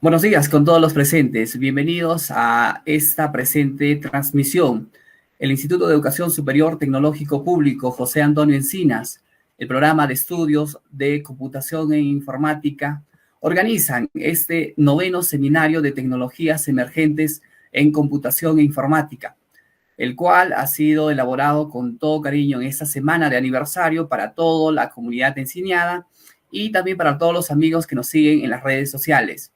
Buenos días con todos los presentes. Bienvenidos a esta presente transmisión. El Instituto de Educación Superior Tecnológico Público José Antonio Encinas, el programa de estudios de computación e informática, organizan este noveno seminario de tecnologías emergentes en computación e informática, el cual ha sido elaborado con todo cariño en esta semana de aniversario para toda la comunidad enciniana y también para todos los amigos que nos siguen en las redes sociales.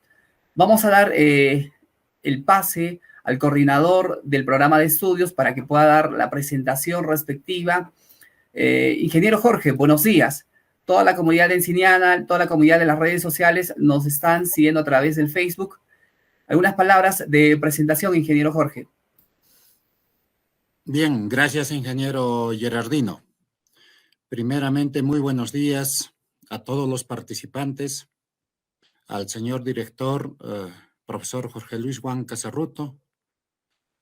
Vamos a dar el pase al coordinador del programa de estudios para que pueda dar la presentación respectiva. Ingeniero Jorge, buenos días. Toda la comunidad enciniana, toda la comunidad de las redes sociales nos están siguiendo a través del Facebook. Algunas palabras de presentación, ingeniero Jorge. Bien, gracias, ingeniero Gerardino. Primeramente, muy buenos días a todos los participantes, al señor director, profesor Jorge Luis Huanca Cerruto,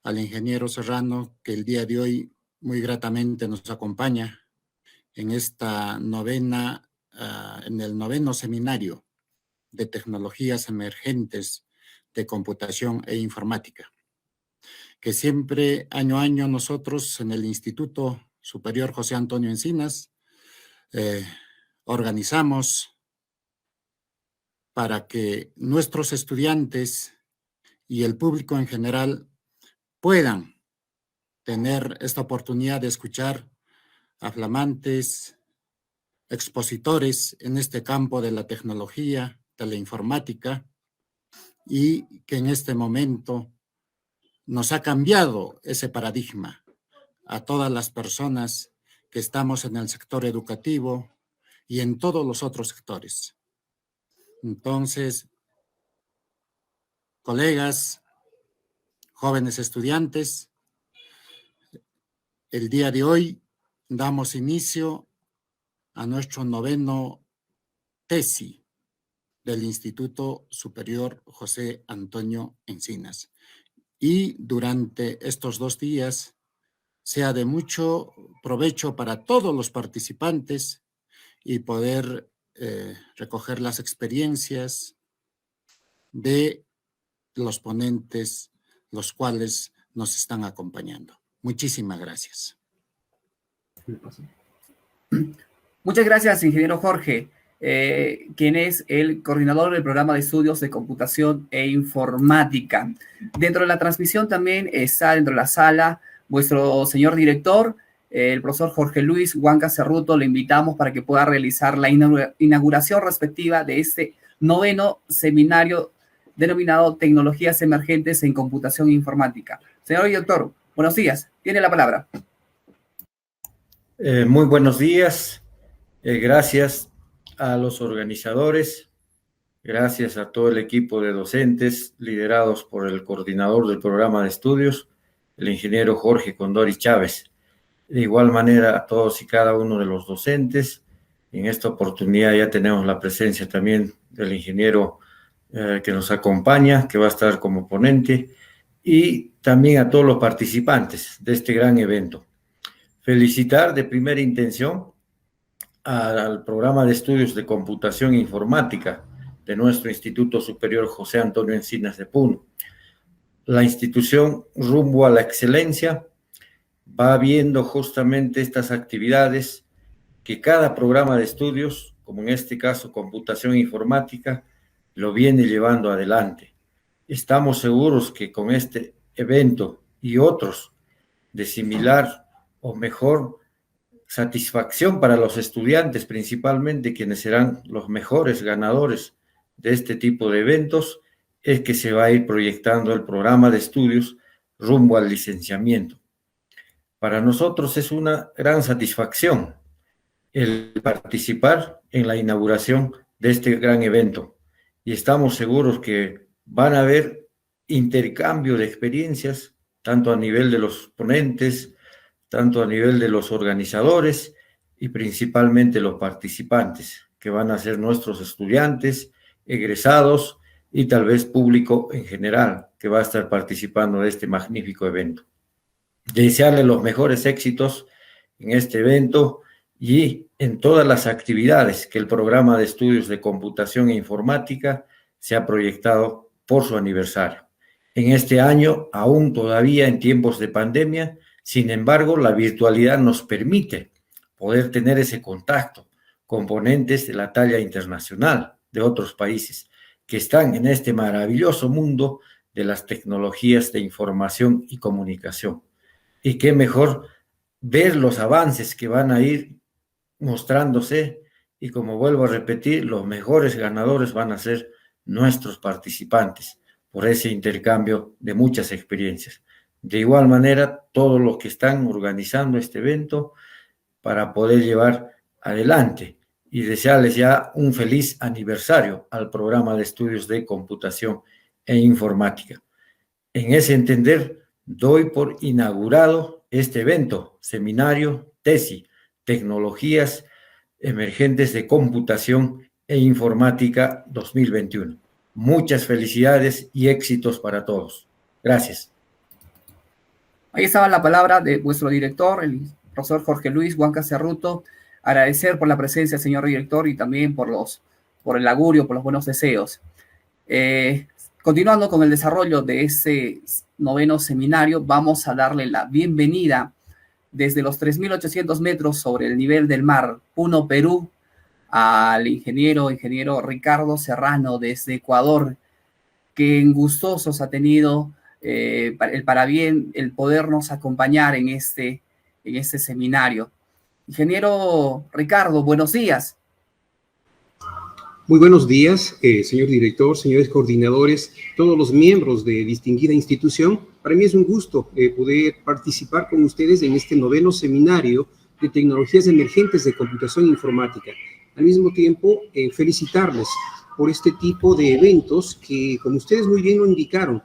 al ingeniero Serrano, que el día de hoy muy gratamente nos acompaña en esta en el noveno seminario de tecnologías emergentes de computación e informática, que siempre año a año nosotros en el Instituto Superior José Antonio Encinas organizamos para que nuestros estudiantes y el público en general puedan tener esta oportunidad de escuchar a flamantes expositores en este campo de la tecnología, de la informática, y que en este momento nos ha cambiado ese paradigma a todas las personas que estamos en el sector educativo y en todos los otros sectores. Entonces, colegas, jóvenes estudiantes, el día de hoy damos inicio a nuestro noveno TESI del Instituto Superior José Antonio Encinas. Y durante estos 2 días sea de mucho provecho para todos los participantes y poder recoger las experiencias de los ponentes, los cuales nos están acompañando. Muchísimas gracias. Muchas gracias, ingeniero Jorge, quien es el coordinador del programa de estudios de computación e informática. Dentro de la transmisión también está dentro de la sala vuestro señor director, el profesor Jorge Luis Huanca Cerruto. Le invitamos para que pueda realizar la inauguración respectiva de este noveno seminario denominado Tecnologías Emergentes en Computación e Informática. Señor director, buenos días. Tiene la palabra. Muy buenos días. Gracias a los organizadores, gracias a todo el equipo de docentes liderados por el coordinador del programa de estudios, el ingeniero Jorge Condori Chávez. De igual manera a todos y cada uno de los docentes. En esta oportunidad ya tenemos la presencia también del ingeniero que nos acompaña, que va a estar como ponente, y también a todos los participantes de este gran evento. Felicitar de primera intención al programa de estudios de computación e informática de nuestro Instituto Superior José Antonio Encinas de Puno. La institución rumbo a la excelencia va viendo justamente estas actividades que cada programa de estudios, como en este caso computación e informática, lo viene llevando adelante. Estamos seguros que con este evento y otros de similar o mejor satisfacción para los estudiantes, principalmente quienes serán los mejores ganadores de este tipo de eventos, es que se va a ir proyectando el programa de estudios rumbo al licenciamiento. Para nosotros es una gran satisfacción el participar en la inauguración de este gran evento y estamos seguros que van a haber intercambio de experiencias, tanto a nivel de los ponentes, tanto a nivel de los organizadores y principalmente los participantes, que van a ser nuestros estudiantes, egresados y tal vez público en general, que va a estar participando de este magnífico evento. Desearle los mejores éxitos en este evento y en todas las actividades que el programa de estudios de computación e informática se ha proyectado por su aniversario. En este año, aún todavía en tiempos de pandemia, sin embargo, la virtualidad nos permite poder tener ese contacto con ponentes de la talla internacional de otros países que están en este maravilloso mundo de las tecnologías de información y comunicación. Y qué mejor ver los avances que van a ir mostrándose, y como vuelvo a repetir, los mejores ganadores van a ser nuestros participantes por ese intercambio de muchas experiencias. De igual manera, todos los que están organizando este evento para poder llevar adelante y desearles ya un feliz aniversario al programa de estudios de computación e informática. En ese entender, doy por inaugurado este evento, seminario, TESI, Tecnologías Emergentes de Computación e Informática 2021. Muchas felicidades y éxitos para todos. Gracias. Ahí estaba la palabra de vuestro director, el profesor Jorge Luis Huanca Cerruto. Agradecer por la presencia, señor director, y también por el augurio, por los buenos deseos. Continuando con el desarrollo de este 9º seminario, vamos a darle la bienvenida desde los 3.800 metros sobre el nivel del mar, Puno, Perú, al ingeniero Ricardo Serrano desde Ecuador, que gustosos ha tenido el parabién, el podernos acompañar en este seminario. Ingeniero Ricardo, buenos días. Muy buenos días, señor director, señores coordinadores, todos los miembros de distinguida institución. Para mí es un gusto poder participar con ustedes en este 9º seminario de tecnologías emergentes de computación e informática. Al mismo tiempo, felicitarles por este tipo de eventos que, como ustedes muy bien lo indicaron,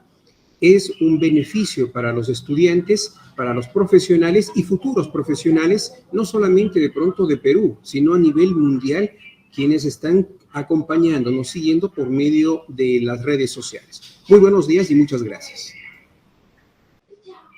es un beneficio para los estudiantes, para los profesionales y futuros profesionales, no solamente de pronto de Perú, sino a nivel mundial, quienes están acompañándonos, siguiendo por medio de las redes sociales. Muy buenos días y muchas gracias.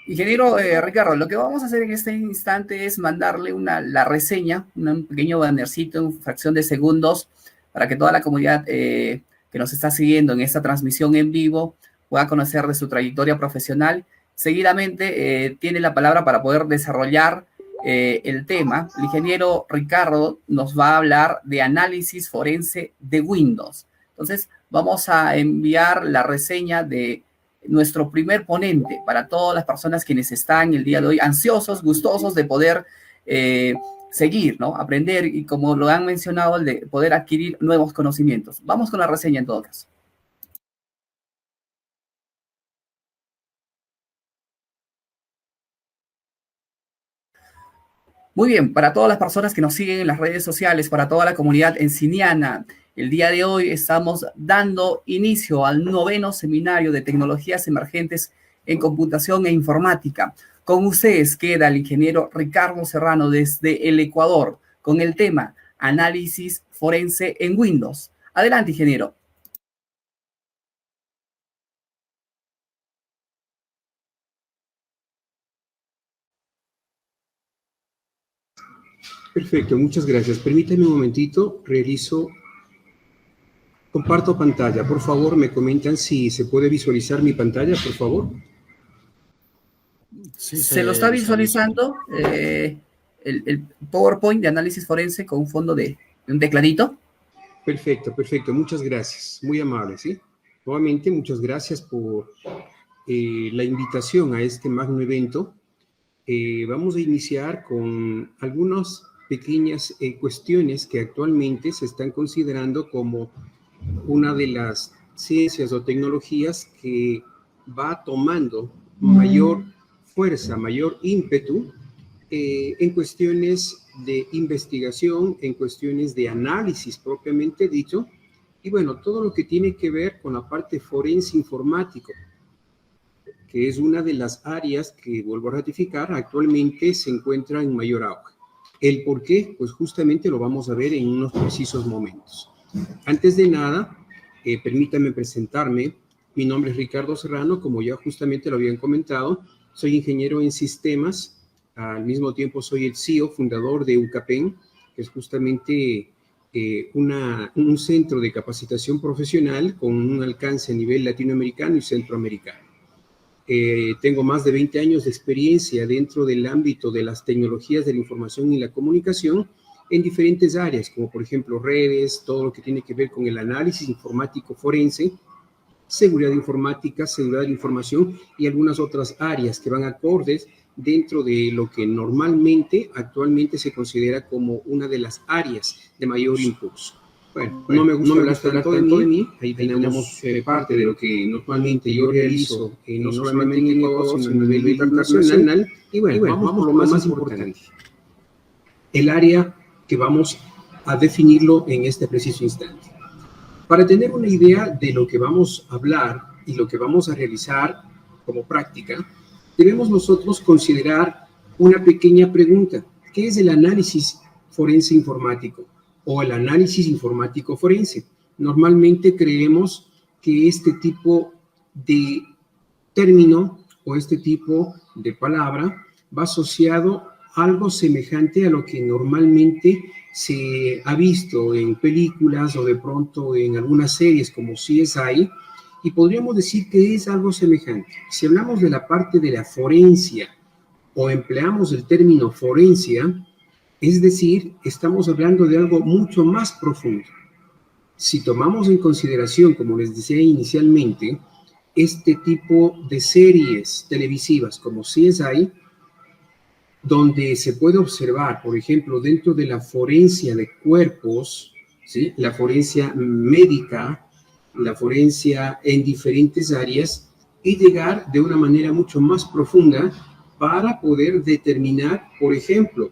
Ingeniero Ricardo, lo que vamos a hacer en este instante es mandarle la reseña, un pequeño bannercito en fracción de segundos, para que toda la comunidad que nos está siguiendo en esta transmisión en vivo pueda conocer de su trayectoria profesional. Seguidamente tiene la palabra para poder desarrollar el tema. El ingeniero Ricardo nos va a hablar de análisis forense de Windows. Entonces, vamos a enviar la reseña de nuestro primer ponente para todas las personas quienes están el día de hoy ansiosos, gustosos de poder seguir, ¿no? Aprender y, como lo han mencionado, el de poder adquirir nuevos conocimientos. Vamos con la reseña en todo caso. Muy bien, para todas las personas que nos siguen en las redes sociales, para toda la comunidad enciniana, el día de hoy estamos dando inicio al 9º seminario de tecnologías emergentes en computación e informática. Con ustedes queda el ingeniero Ricardo Serrano desde el Ecuador, con el tema análisis forense en Windows. Adelante, ingeniero. Perfecto, muchas gracias. Permítame un momentito, comparto pantalla. Por favor, me comentan si se puede visualizar mi pantalla, por favor. Sí, se lo está visualizando el PowerPoint de análisis forense con un fondo de un tecladito. Perfecto, perfecto. Muchas gracias. Muy amable, ¿sí? Nuevamente, muchas gracias por la invitación a este magno evento. Vamos a iniciar con algunas pequeñas cuestiones que actualmente se están considerando como una de las ciencias o tecnologías que va tomando mayor fuerza, mayor ímpetu en cuestiones de investigación, en cuestiones de análisis propiamente dicho, y bueno, todo lo que tiene que ver con la parte forense informático, que es una de las áreas que, vuelvo a ratificar, actualmente se encuentra en mayor auge. ¿El por qué? Pues justamente lo vamos a ver en unos precisos momentos. Antes de nada, permítanme presentarme. Mi nombre es Ricardo Serrano, como ya justamente lo habían comentado. Soy ingeniero en sistemas, al mismo tiempo soy el CEO, fundador de UCAPEN, que es justamente un centro de capacitación profesional con un alcance a nivel latinoamericano y centroamericano. Tengo más de 20 años de experiencia dentro del ámbito de las tecnologías de la información y la comunicación en diferentes áreas, como por ejemplo redes, todo lo que tiene que ver con el análisis informático forense, seguridad informática, seguridad de la información y algunas otras áreas que van acordes dentro de lo que normalmente, actualmente se considera como una de las áreas de mayor impulso. Bueno, no me gusta hablar tanto de mí, ahí tenemos parte de lo que normalmente yo realizo, no solamente en Ecuador, sino a nivel internacional, y bueno, vamos por lo más importante. El área que vamos a definirlo en este preciso instante. Para tener una idea de lo que vamos a hablar y lo que vamos a realizar como práctica, debemos nosotros considerar una pequeña pregunta. ¿Qué es el análisis forense informático o el análisis informático forense? Normalmente creemos que este tipo de término o este tipo de palabra va asociado a algo semejante a lo que normalmente se ha visto en películas o de pronto en algunas series como CSI, y podríamos decir que es algo semejante. Si hablamos de la parte de la forencia o empleamos el término forencia, es decir, estamos hablando de algo mucho más profundo. Si tomamos en consideración, como les decía inicialmente, este tipo de series televisivas como CSI, donde se puede observar, por ejemplo, dentro de la forencia de cuerpos, ¿sí?, la forencia médica, la forencia en diferentes áreas, y llegar de una manera mucho más profunda para poder determinar, por ejemplo,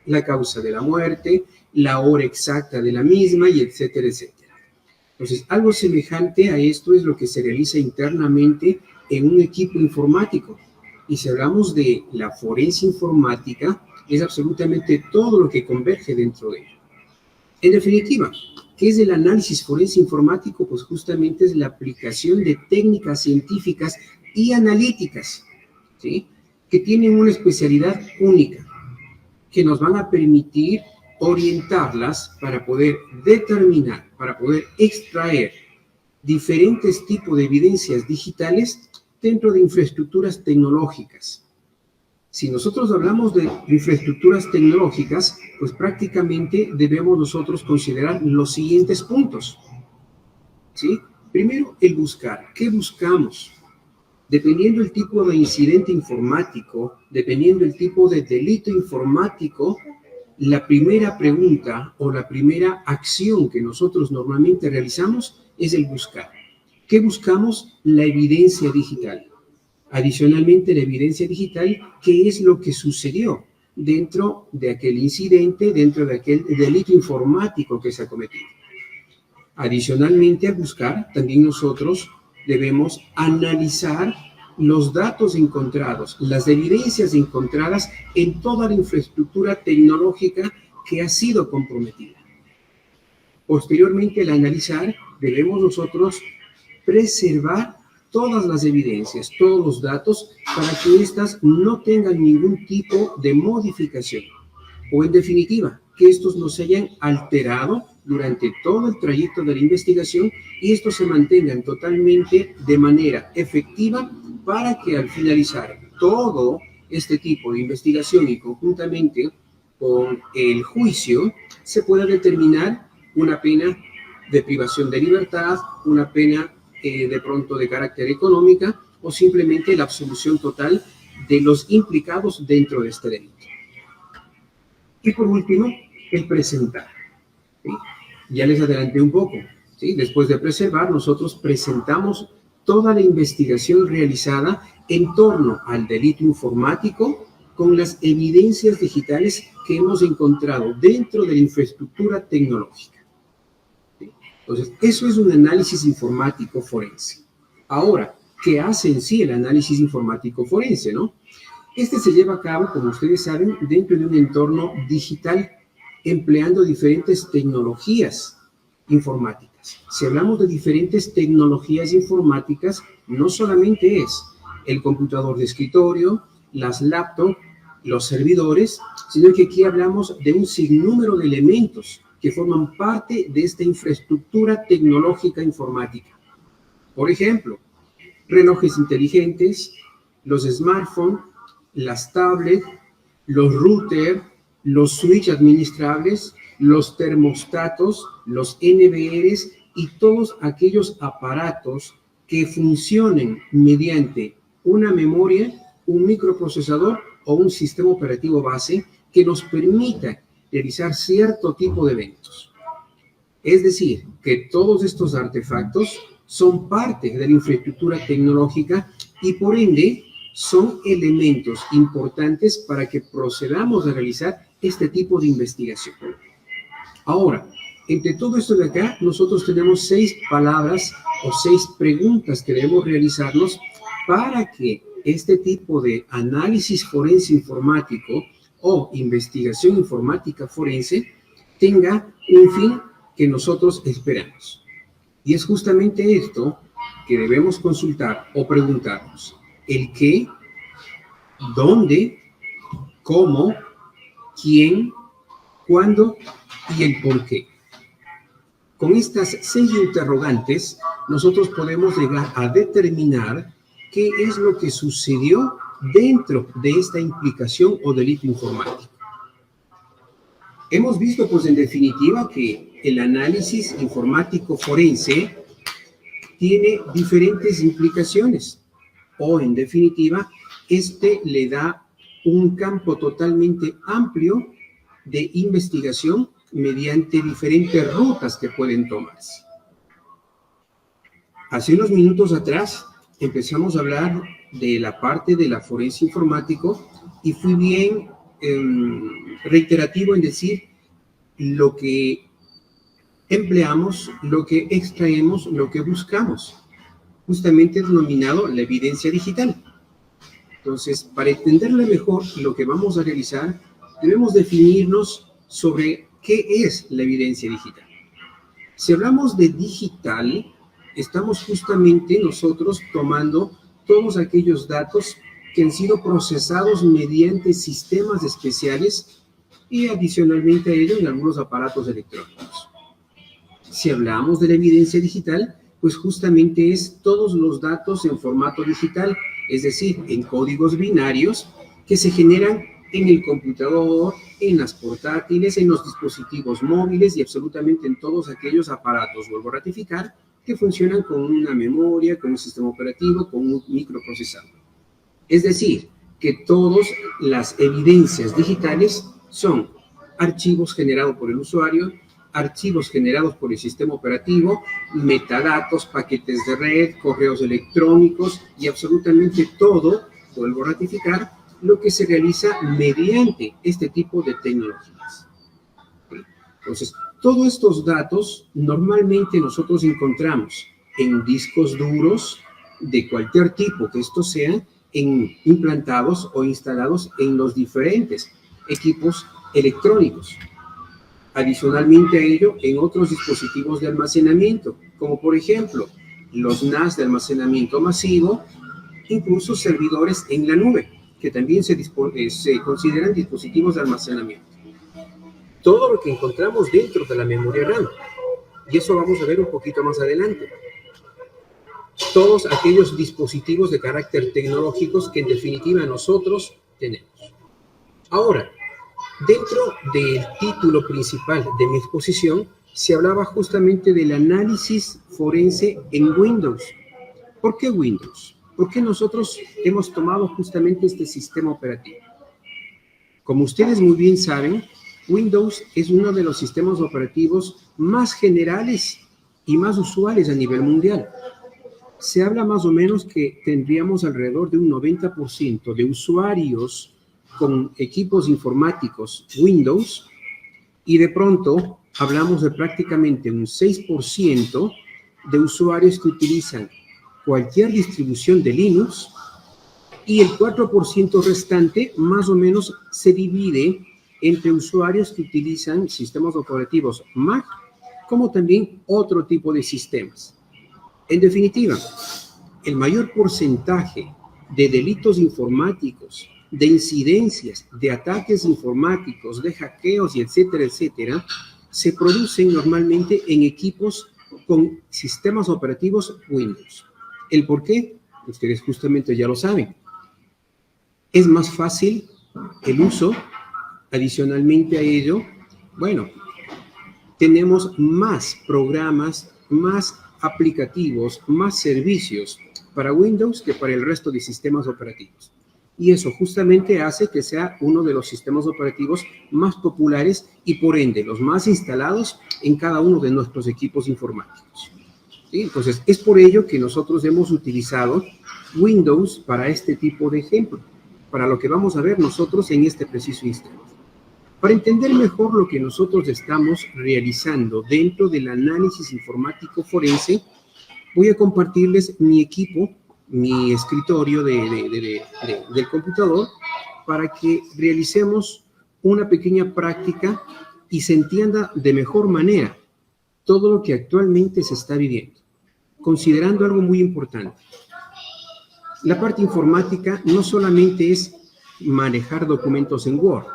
la causa de la muerte, la hora exacta de la misma, y etcétera, etcétera. Entonces, algo semejante a esto es lo que se realiza internamente en un equipo informático. Y si hablamos de la forencia informática, es absolutamente todo lo que converge dentro de ella. En definitiva, ¿qué es el análisis forense informático? Pues justamente es la aplicación de técnicas científicas y analíticas, ¿sí?, que tienen una especialidad única, que nos van a permitir orientarlas para poder determinar, para poder extraer diferentes tipos de evidencias digitales dentro de infraestructuras tecnológicas. Si nosotros hablamos de infraestructuras tecnológicas, pues prácticamente debemos nosotros considerar los siguientes puntos, ¿sí? Primero, el buscar. ¿Qué buscamos? Dependiendo del tipo de incidente informático, dependiendo del tipo de delito informático, la primera pregunta o la primera acción que nosotros normalmente realizamos es el buscar. ¿Qué buscamos? La evidencia digital. Adicionalmente, la evidencia digital, ¿qué es lo que sucedió dentro de aquel incidente, dentro de aquel delito informático que se ha cometido? Adicionalmente a buscar, también nosotros debemos analizar los datos encontrados, las evidencias encontradas en toda la infraestructura tecnológica que ha sido comprometida. Posteriormente, al analizar, debemos nosotros preservar todas las evidencias, todos los datos, para que éstas no tengan ningún tipo de modificación. O en definitiva, que estos no se hayan alterado durante todo el trayecto de la investigación y estos se mantengan totalmente de manera efectiva para que al finalizar todo este tipo de investigación y conjuntamente con el juicio se pueda determinar una pena de privación de libertad, una pena de pronto de carácter económica o simplemente la absolución total de los implicados dentro de este delito. Y por último, el presentar, ¿sí? Ya les adelanté un poco, ¿sí? Después de preservar, nosotros presentamos toda la investigación realizada en torno al delito informático con las evidencias digitales que hemos encontrado dentro de la infraestructura tecnológica. ¿Sí? Entonces, eso es un análisis informático forense. Ahora, ¿qué hace en sí el análisis informático forense, no? Este se lleva a cabo, como ustedes saben, dentro de un entorno digital, empleando diferentes tecnologías informáticas. Si hablamos de diferentes tecnologías informáticas, no solamente es el computador de escritorio, las laptops, los servidores, sino que aquí hablamos de un sinnúmero de elementos que forman parte de esta infraestructura tecnológica informática. Por ejemplo, relojes inteligentes, los smartphones, las tablets, los routers, los switches administrables, los termostatos, los NVRs y todos aquellos aparatos que funcionen mediante una memoria, un microprocesador o un sistema operativo base que nos permita realizar cierto tipo de eventos. Es decir, que todos estos artefactos son parte de la infraestructura tecnológica y por ende son elementos importantes para que procedamos a realizar este tipo de investigación. Ahora, entre todo esto de acá, nosotros tenemos 6 palabras o 6 preguntas que debemos realizarnos para que este tipo de análisis forense informático o investigación informática forense tenga un fin que nosotros esperamos. Y es justamente esto que debemos consultar o preguntarnos: el qué, dónde, cómo, quién, cuándo y el por qué. Con estas 6 interrogantes, nosotros podemos llegar a determinar qué es lo que sucedió dentro de esta implicación o delito informático. Hemos visto, pues, en definitiva, que el análisis informático forense tiene diferentes implicaciones, o, en definitiva, este le da un campo totalmente amplio de investigación mediante diferentes rutas que pueden tomarse. Hace unos minutos atrás empezamos a hablar de la parte de la forense informático y fui bien reiterativo en decir lo que empleamos, lo que extraemos, lo que buscamos, justamente denominado la evidencia digital. Entonces, para entenderle mejor lo que vamos a realizar, debemos definirnos sobre qué es la evidencia digital. Si hablamos de digital, estamos justamente nosotros tomando todos aquellos datos que han sido procesados mediante sistemas especiales y adicionalmente a ello en algunos aparatos electrónicos. Si hablamos de la evidencia digital, pues justamente es todos los datos en formato digital, es decir, en códigos binarios que se generan en el computador, en las portátiles, en los dispositivos móviles y absolutamente en todos aquellos aparatos, vuelvo a ratificar, que funcionan con una memoria, con un sistema operativo, con un microprocesador. Es decir, que todas las evidencias digitales son archivos generados por el usuario, archivos generados por el sistema operativo, metadatos, paquetes de red, correos electrónicos y absolutamente todo, vuelvo a ratificar, lo que se realiza mediante este tipo de tecnologías. Entonces, todos estos datos normalmente nosotros encontramos en discos duros de cualquier tipo que estos sean implantados o instalados en los diferentes equipos electrónicos. Adicionalmente a ello, en otros dispositivos de almacenamiento, como por ejemplo los NAS de almacenamiento masivo, incluso servidores en la nube, que también se consideran dispositivos de almacenamiento. Todo lo que encontramos dentro de la memoria RAM, y eso vamos a ver un poquito más adelante. Todos aquellos dispositivos de carácter tecnológicos que en definitiva nosotros tenemos. Ahora, dentro del título principal de mi exposición, se hablaba justamente del análisis forense en Windows. ¿Por qué Windows? Porque nosotros hemos tomado justamente este sistema operativo. Como ustedes muy bien saben, Windows es uno de los sistemas operativos más generales y más usuales a nivel mundial. Se habla más o menos que tendríamos alrededor de un 90% de usuarios con equipos informáticos Windows y de pronto hablamos de prácticamente un 6% de usuarios que utilizan cualquier distribución de Linux y el 4% restante más o menos se divide entre usuarios que utilizan sistemas operativos Mac como también otro tipo de sistemas. En definitiva, el mayor porcentaje de delitos informáticos, de incidencias, de ataques informáticos, de hackeos y etcétera, etcétera, se producen normalmente en equipos con sistemas operativos Windows. ¿El por qué? Ustedes justamente ya lo saben. Es más fácil el uso. Adicionalmente a ello, bueno, tenemos más programas, más aplicativos, más servicios para Windows que para el resto de sistemas operativos. Y eso justamente hace que sea uno de los sistemas operativos más populares y por ende los más instalados en cada uno de nuestros equipos informáticos. ¿Sí? Entonces, es por ello que nosotros hemos utilizado Windows para este tipo de ejemplo, para lo que vamos a ver nosotros en este preciso instante. Para entender mejor lo que nosotros estamos realizando dentro del análisis informático forense, voy a compartirles mi equipo, mi escritorio del computador, para que realicemos una pequeña práctica y se entienda de mejor manera todo lo que actualmente se está viviendo, considerando algo muy importante. La parte informática no solamente es manejar documentos en Word,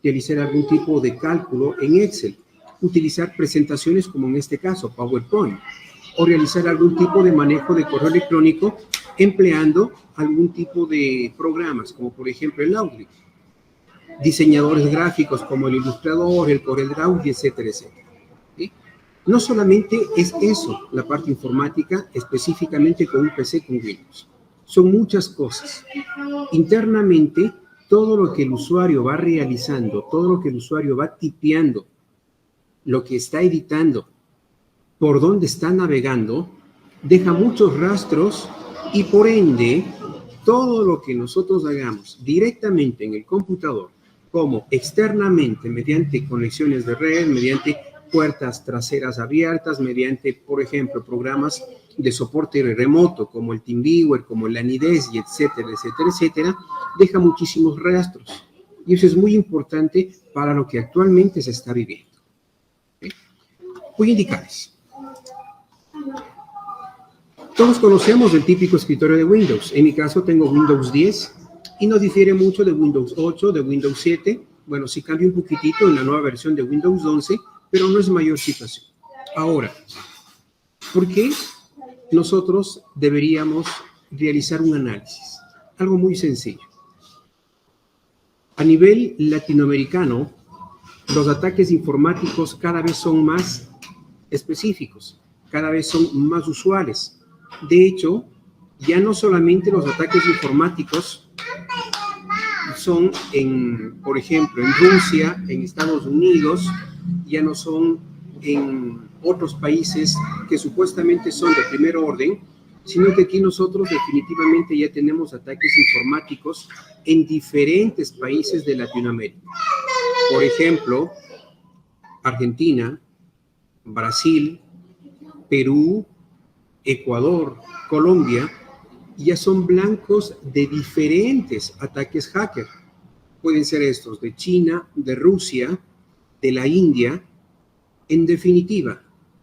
realizar algún tipo de cálculo en Excel, utilizar presentaciones como en este caso, PowerPoint, o realizar algún tipo de manejo de correo electrónico empleando algún tipo de programas, como por ejemplo el Outlook, diseñadores gráficos como el Illustrator, el CorelDRAW, etcétera, etcétera. ¿Sí? No solamente es eso, la parte informática, específicamente con un PC con Windows. Son muchas cosas. Internamente, todo lo que el usuario va realizando, todo lo que el usuario va tipeando, lo que está editando, por dónde está navegando, deja muchos rastros y por ende, todo lo que nosotros hagamos directamente en el computador, como externamente, mediante conexiones de red, mediante puertas traseras abiertas, mediante, por ejemplo, programas de soporte remoto, como el TeamViewer, como el Anides, y etcétera, etcétera, etcétera, deja muchísimos rastros. Y eso es muy importante para lo que actualmente se está viviendo. ¿Sí? Voy a indicarles. Todos conocemos el típico escritorio de Windows. En mi caso tengo Windows 10 y no difiere mucho de Windows 8, de Windows 7. Bueno, sí cambia un poquitito en la nueva versión de Windows 11, pero no es mayor situación. Ahora, ¿por qué nosotros deberíamos realizar un análisis? Algo muy sencillo. A nivel latinoamericano, los ataques informáticos cada vez son más específicos, cada vez son más usuales. De hecho, ya no solamente los ataques informáticos son, por ejemplo, en Rusia, en Estados Unidos, ya no son en otros países que supuestamente son de primer orden, sino que aquí nosotros definitivamente ya tenemos ataques informáticos en diferentes países de Latinoamérica. Por ejemplo, Argentina, Brasil, Perú, Ecuador, Colombia, ya son blancos de diferentes ataques hacker. Pueden ser estos de China, de Rusia, de la India. En definitiva,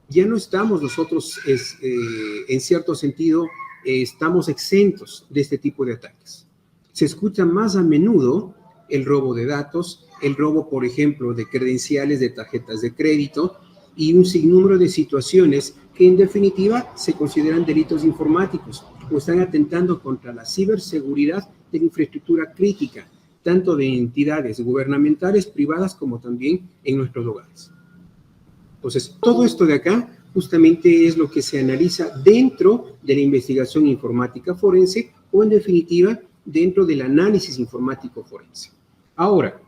ya no estamos nosotros, en cierto sentido, estamos exentos de este tipo de ataques. Se escucha más a menudo el robo de datos, el robo, por ejemplo, de credenciales de tarjetas de crédito y un sinnúmero de situaciones que en definitiva se consideran delitos informáticos o están atentando contra la ciberseguridad de la infraestructura crítica, tanto de entidades gubernamentales, privadas, como también en nuestros hogares. Entonces, todo esto de acá justamente es lo que se analiza dentro de la investigación informática forense o, en definitiva, dentro del análisis informático forense. Ahora,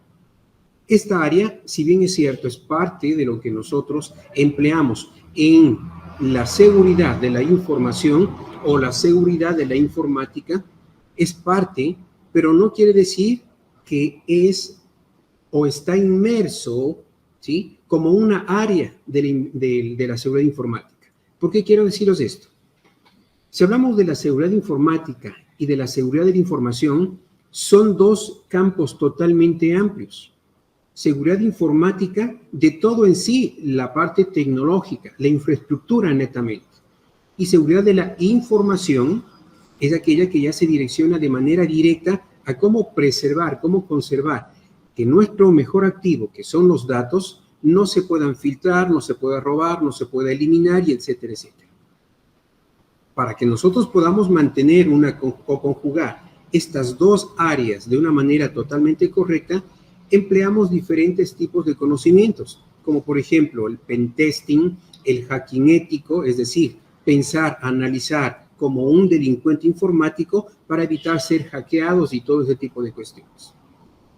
esta área, si bien es cierto, es parte de lo que nosotros empleamos en la seguridad de la información o la seguridad de la informática, es parte, pero no quiere decir que es o está inmerso, ¿sí?, como una área de la seguridad informática. ¿Por qué quiero deciros esto? Si hablamos de la seguridad informática y de la seguridad de la información, son dos campos totalmente amplios. Seguridad informática de todo en sí, la parte tecnológica, la infraestructura netamente. Y seguridad de la información es aquella que ya se direcciona de manera directa a cómo preservar, cómo conservar que nuestro mejor activo, que son los datos, no se puedan filtrar, no se pueda robar, no se pueda eliminar, y etcétera, etcétera. Para que nosotros podamos mantener o conjugar estas dos áreas de una manera totalmente correcta, empleamos diferentes tipos de conocimientos, como por ejemplo el pentesting, el hacking ético, es decir, pensar, analizar como un delincuente informático para evitar ser hackeados y todo ese tipo de cuestiones.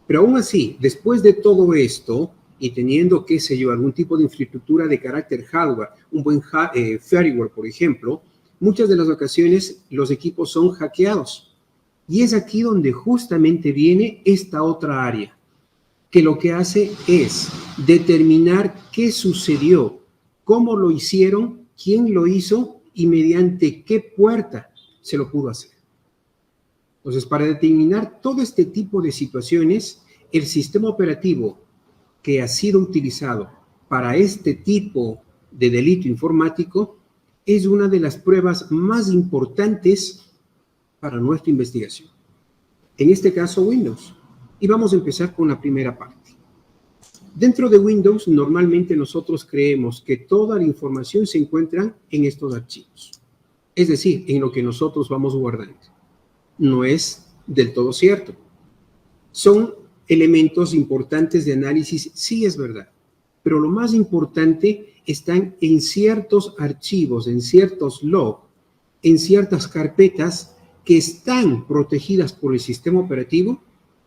Pero aún así, después de todo esto, y teniendo, qué sé yo, algún tipo de infraestructura de carácter hardware, un buen firewall, por ejemplo, muchas de las ocasiones los equipos son hackeados. Y es aquí donde justamente viene esta otra área, que lo que hace es determinar qué sucedió, cómo lo hicieron, quién lo hizo y mediante qué puerta se lo pudo hacer. Entonces, para determinar todo este tipo de situaciones, el sistema operativo que ha sido utilizado para este tipo de delito informático es una de las pruebas más importantes para nuestra investigación. En este caso, Windows. Y vamos a empezar con la primera parte. Dentro de Windows, normalmente nosotros creemos que toda la información se encuentra en estos archivos. Es decir, en lo que nosotros vamos guardando. No es del todo cierto. Son elementos importantes de análisis, sí es verdad. Pero lo más importante están en ciertos archivos, en ciertos logs, en ciertas carpetas que están protegidas por el sistema operativo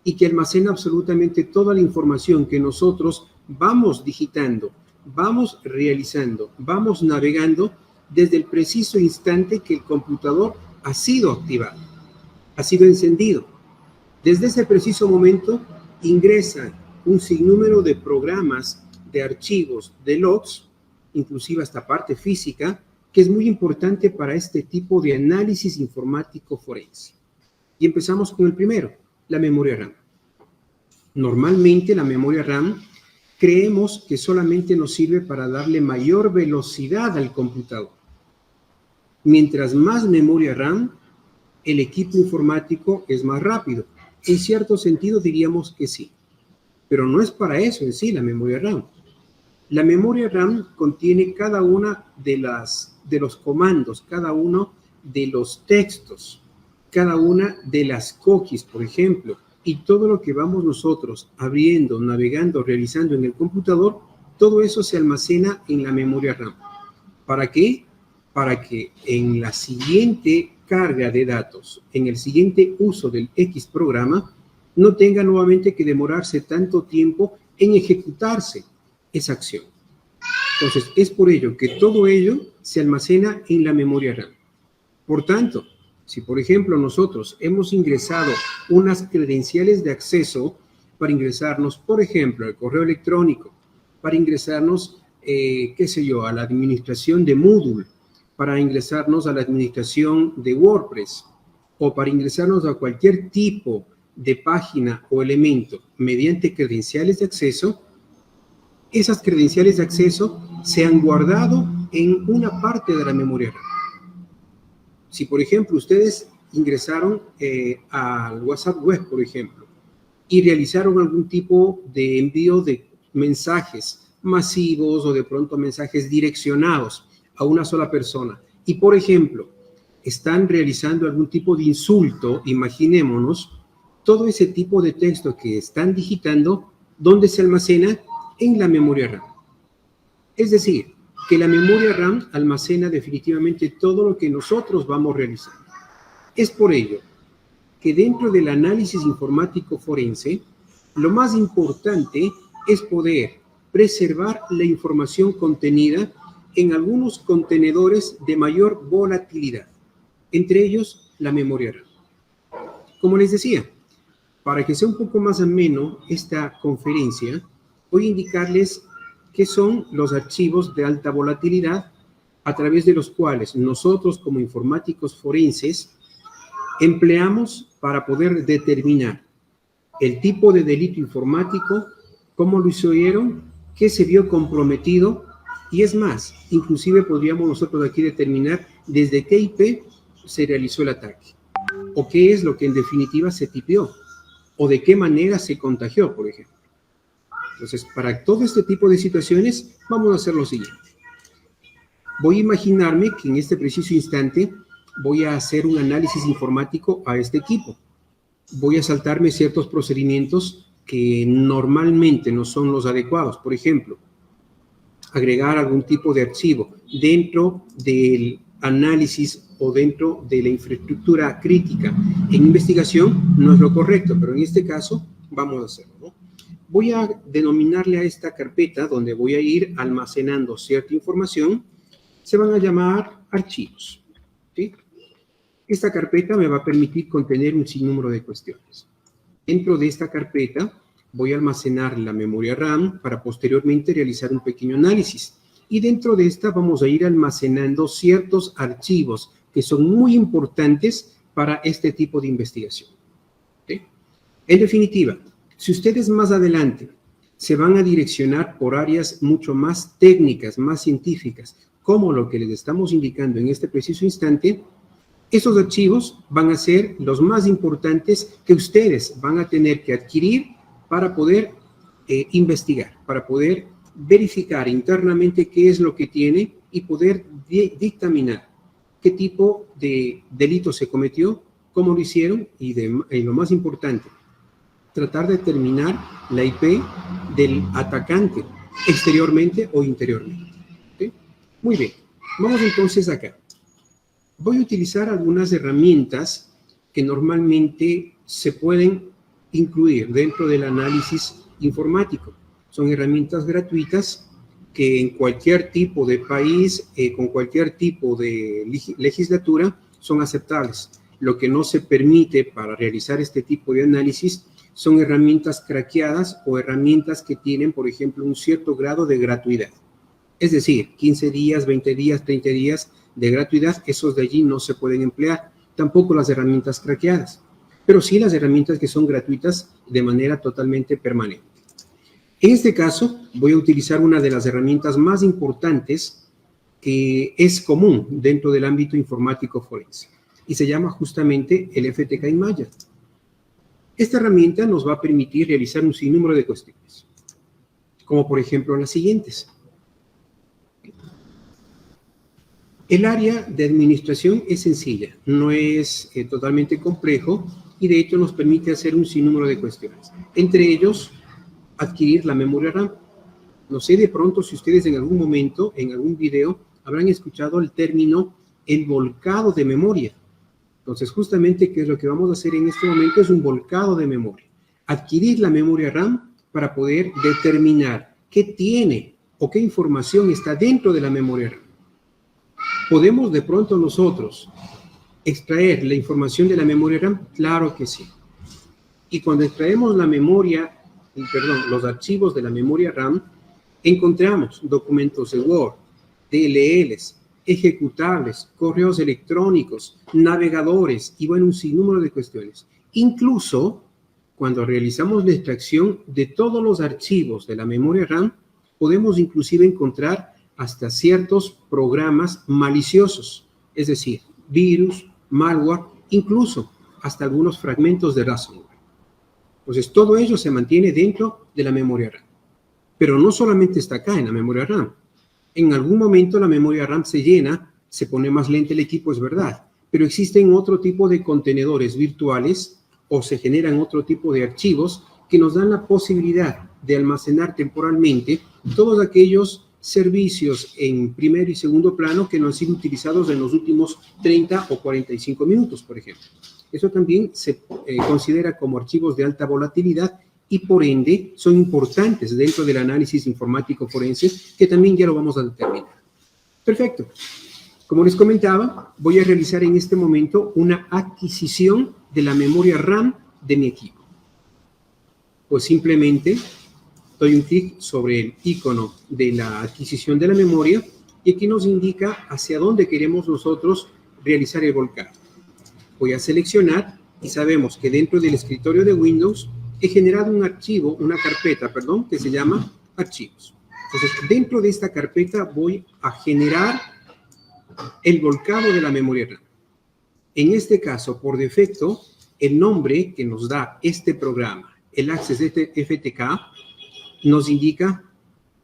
y que almacena absolutamente toda la información que nosotros vamos digitando, vamos realizando, vamos navegando desde el preciso instante que el computador ha sido activado, ha sido encendido. Desde ese preciso momento ingresa un sinnúmero de programas, de archivos, de logs, inclusive hasta parte física, que es muy importante para este tipo de análisis informático forense. Y empezamos con el primero, la memoria RAM. Normalmente la memoria RAM creemos que solamente nos sirve para darle mayor velocidad al computador. Mientras más memoria RAM, el equipo informático es más rápido. En cierto sentido diríamos que sí, pero no es para eso en sí la memoria RAM. La memoria RAM contiene cada una de los comandos, cada uno de los textos, cada una de las cookies, por ejemplo, y todo lo que vamos nosotros abriendo, navegando, realizando en el computador, todo eso se almacena en la memoria RAM. ¿Para qué? Para que en la siguiente carga de datos, en el siguiente uso del X programa, no tenga nuevamente que demorarse tanto tiempo en ejecutarse esa acción. Entonces, es por ello que todo ello se almacena en la memoria RAM. Por tanto, si por ejemplo nosotros hemos ingresado unas credenciales de acceso para ingresarnos, por ejemplo, al correo electrónico, para ingresarnos, qué sé yo, a la administración de Moodle, para ingresarnos a la administración de WordPress, o para ingresarnos a cualquier tipo de página o elemento mediante credenciales de acceso, esas credenciales de acceso se han guardado en una parte de la memoria RAM. Si, por ejemplo, ustedes ingresaron al WhatsApp web, por ejemplo, y realizaron algún tipo de envío de mensajes masivos o de pronto mensajes direccionados a una sola persona, y, por ejemplo, están realizando algún tipo de insulto, imaginémonos, todo ese tipo de texto que están digitando, ¿dónde se almacena? En la memoria RAM. Es decir, que la memoria RAM almacena definitivamente todo lo que nosotros vamos realizando. Es por ello que dentro del análisis informático forense, lo más importante es poder preservar la información contenida en algunos contenedores de mayor volatilidad, entre ellos la memoria RAM. Como les decía, para que sea un poco más ameno esta conferencia, voy a indicarles qué son los archivos de alta volatilidad a través de los cuales nosotros como informáticos forenses empleamos para poder determinar el tipo de delito informático, cómo lo hicieron, qué se vio comprometido, y es más, inclusive podríamos nosotros aquí determinar desde qué IP se realizó el ataque, o qué es lo que en definitiva se tipió, o de qué manera se contagió, por ejemplo. Entonces, para todo este tipo de situaciones, vamos a hacer lo siguiente. Voy a imaginarme que en este preciso instante voy a hacer un análisis informático a este equipo. Voy a saltarme ciertos procedimientos que normalmente no son los adecuados. Por ejemplo, agregar algún tipo de archivo dentro del análisis o dentro de la infraestructura crítica en investigación no es lo correcto, pero en este caso vamos a hacerlo, ¿no? Voy a denominarle a esta carpeta donde voy a ir almacenando cierta información, se van a llamar archivos, ¿sí? Esta carpeta me va a permitir contener un sinnúmero de cuestiones. Dentro de esta carpeta voy a almacenar la memoria RAM para posteriormente realizar un pequeño análisis. Y dentro de esta vamos a ir almacenando ciertos archivos que son muy importantes para este tipo de investigación. ¿Sí? En definitiva, si ustedes más adelante se van a direccionar por áreas mucho más técnicas, más científicas, como lo que les estamos indicando en este preciso instante, esos archivos van a ser los más importantes que ustedes van a tener que adquirir para poder investigar, para poder verificar internamente qué es lo que tiene y poder dictaminar qué tipo de delito se cometió, cómo lo hicieron y lo más importante, tratar de determinar la IP del atacante exteriormente o interiormente. ¿Sí? Muy bien, vamos entonces acá. Voy a utilizar algunas herramientas que normalmente se pueden incluir dentro del análisis informático. Son herramientas gratuitas que en cualquier tipo de país, con cualquier tipo de legislatura, son aceptables. Lo que no se permite para realizar este tipo de análisis son herramientas craqueadas o herramientas que tienen, por ejemplo, un cierto grado de gratuidad. Es decir, 15 días, 20 días, 30 días de gratuidad, esos de allí no se pueden emplear. Tampoco las herramientas craqueadas, pero sí las herramientas que son gratuitas de manera totalmente permanente. En este caso, voy a utilizar una de las herramientas más importantes que es común dentro del ámbito informático forense y se llama justamente el FTK Imagine. Esta herramienta nos va a permitir realizar un sinnúmero de cuestiones, como por ejemplo las siguientes. El área de administración es sencilla, no es totalmente complejo y de hecho nos permite hacer un sinnúmero de cuestiones. Entre ellos, adquirir la memoria RAM. No sé de pronto si ustedes en algún momento, en algún video, habrán escuchado el término el volcado de memoria. Entonces, justamente, ¿qué es lo que vamos a hacer en este momento? Es un volcado de memoria. Adquirir la memoria RAM para poder determinar qué tiene o qué información está dentro de la memoria RAM. ¿Podemos de pronto nosotros extraer la información de la memoria RAM? Claro que sí. Y cuando extraemos los archivos de la memoria RAM, encontramos documentos de Word, DLLs, ejecutables, correos electrónicos, navegadores y bueno, un sinnúmero de cuestiones. Incluso cuando realizamos la extracción de todos los archivos de la memoria RAM, podemos inclusive encontrar hasta ciertos programas maliciosos, es decir, virus, malware, incluso hasta algunos fragmentos de ransomware. Entonces, todo ello se mantiene dentro de la memoria RAM. Pero no solamente está acá en la memoria RAM. En algún momento la memoria RAM se llena, se pone más lento el equipo, es verdad, pero existen otro tipo de contenedores virtuales o se generan otro tipo de archivos que nos dan la posibilidad de almacenar temporalmente todos aquellos servicios en primero y segundo plano que no han sido utilizados en los últimos 30 o 45 minutos, por ejemplo. Eso también se considera como archivos de alta volatilidad y por ende son importantes dentro del análisis informático forense, que también ya lo vamos a determinar. Perfecto. Como les comentaba, voy a realizar en este momento una adquisición de la memoria RAM de mi equipo. Pues simplemente doy un clic sobre el icono de la adquisición de la memoria y aquí nos indica hacia dónde queremos nosotros realizar el volcado. Voy a seleccionar y sabemos que dentro del escritorio de Windows he generado una carpeta, que se llama archivos. Entonces, dentro de esta carpeta voy a generar el volcado de la memoria RAM. En este caso, por defecto, el nombre que nos da este programa, el Access FTK, nos indica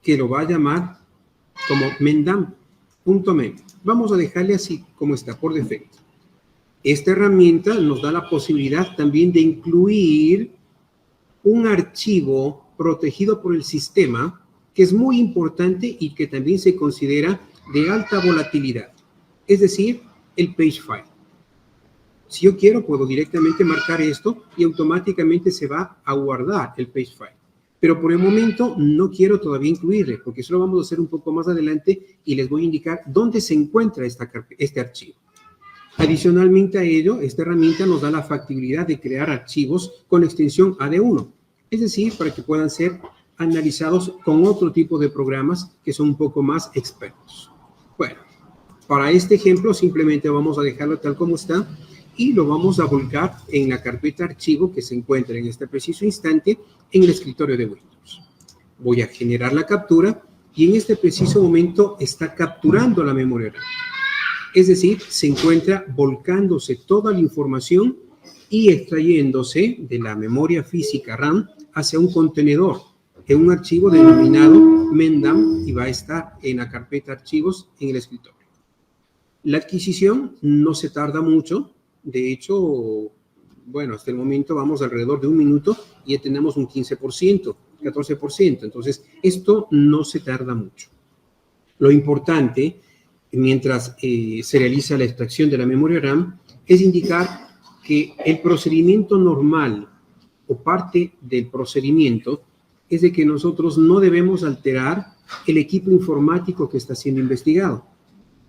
que lo va a llamar como mendam.mem. Vamos a dejarle así como está por defecto. Esta herramienta nos da la posibilidad también de incluir un archivo protegido por el sistema que es muy importante y que también se considera de alta volatilidad, es decir, el page file. Si yo quiero, puedo directamente marcar esto y automáticamente se va a guardar el page file. Pero por el momento no quiero todavía incluirle, porque eso lo vamos a hacer un poco más adelante y les voy a indicar dónde se encuentra este archivo. Adicionalmente a ello, esta herramienta nos da la factibilidad de crear archivos con extensión AD1, es decir, para que puedan ser analizados con otro tipo de programas que son un poco más expertos. Bueno, para este ejemplo simplemente vamos a dejarlo tal como está y lo vamos a volcar en la carpeta archivo que se encuentra en este preciso instante en el escritorio de Windows. Voy a generar la captura y en este preciso momento está capturando la memoria RAM. Es decir, se encuentra volcándose toda la información y extrayéndose de la memoria física RAM hacia un contenedor en un archivo denominado mendam y va a estar en la carpeta archivos en el escritorio. La adquisición no se tarda mucho. De hecho, bueno, hasta el momento vamos alrededor de 1 minuto y ya tenemos un 15%, 14%. Entonces, esto no se tarda mucho. Lo importante, mientras se realiza la extracción de la memoria RAM, es indicar que el procedimiento normal o parte del procedimiento es de que nosotros no debemos alterar el equipo informático que está siendo investigado.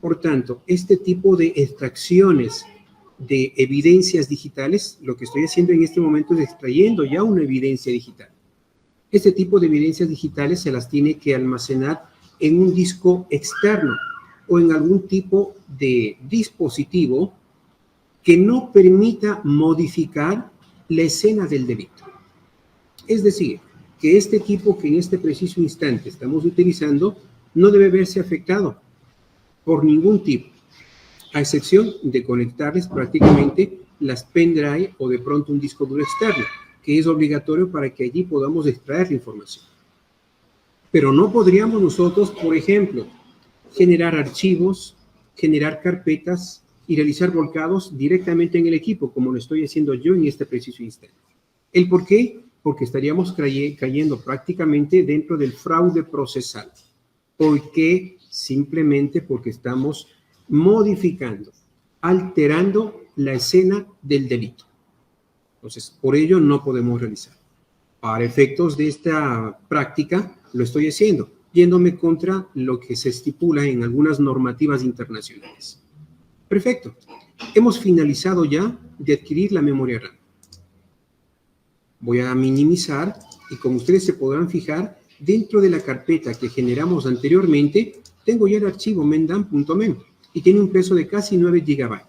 Por tanto, este tipo de extracciones de evidencias digitales, lo que estoy haciendo en este momento es extrayendo ya una evidencia digital. Este tipo de evidencias digitales se las tiene que almacenar en un disco externo o en algún tipo de dispositivo que no permita modificar la escena del delito. Es decir, que este equipo que en este preciso instante estamos utilizando no debe verse afectado por ningún tipo, a excepción de conectarles prácticamente las pendrive o de pronto un disco duro externo, que es obligatorio para que allí podamos extraer la información. Pero no podríamos nosotros, por ejemplo, generar archivos, generar carpetas y realizar volcados directamente en el equipo, como lo estoy haciendo yo en este preciso instante. ¿El por qué? Porque estaríamos cayendo prácticamente dentro del fraude procesal. ¿Por qué? Simplemente porque estamos modificando, alterando la escena del delito. Entonces, por ello no podemos realizar. Para efectos de esta práctica, lo estoy haciendo, yéndome contra lo que se estipula en algunas normativas internacionales. Perfecto. Hemos finalizado ya de adquirir la memoria RAM. Voy a minimizar y como ustedes se podrán fijar, dentro de la carpeta que generamos anteriormente, tengo ya el archivo mendam.mem y tiene un peso de casi 9 GB.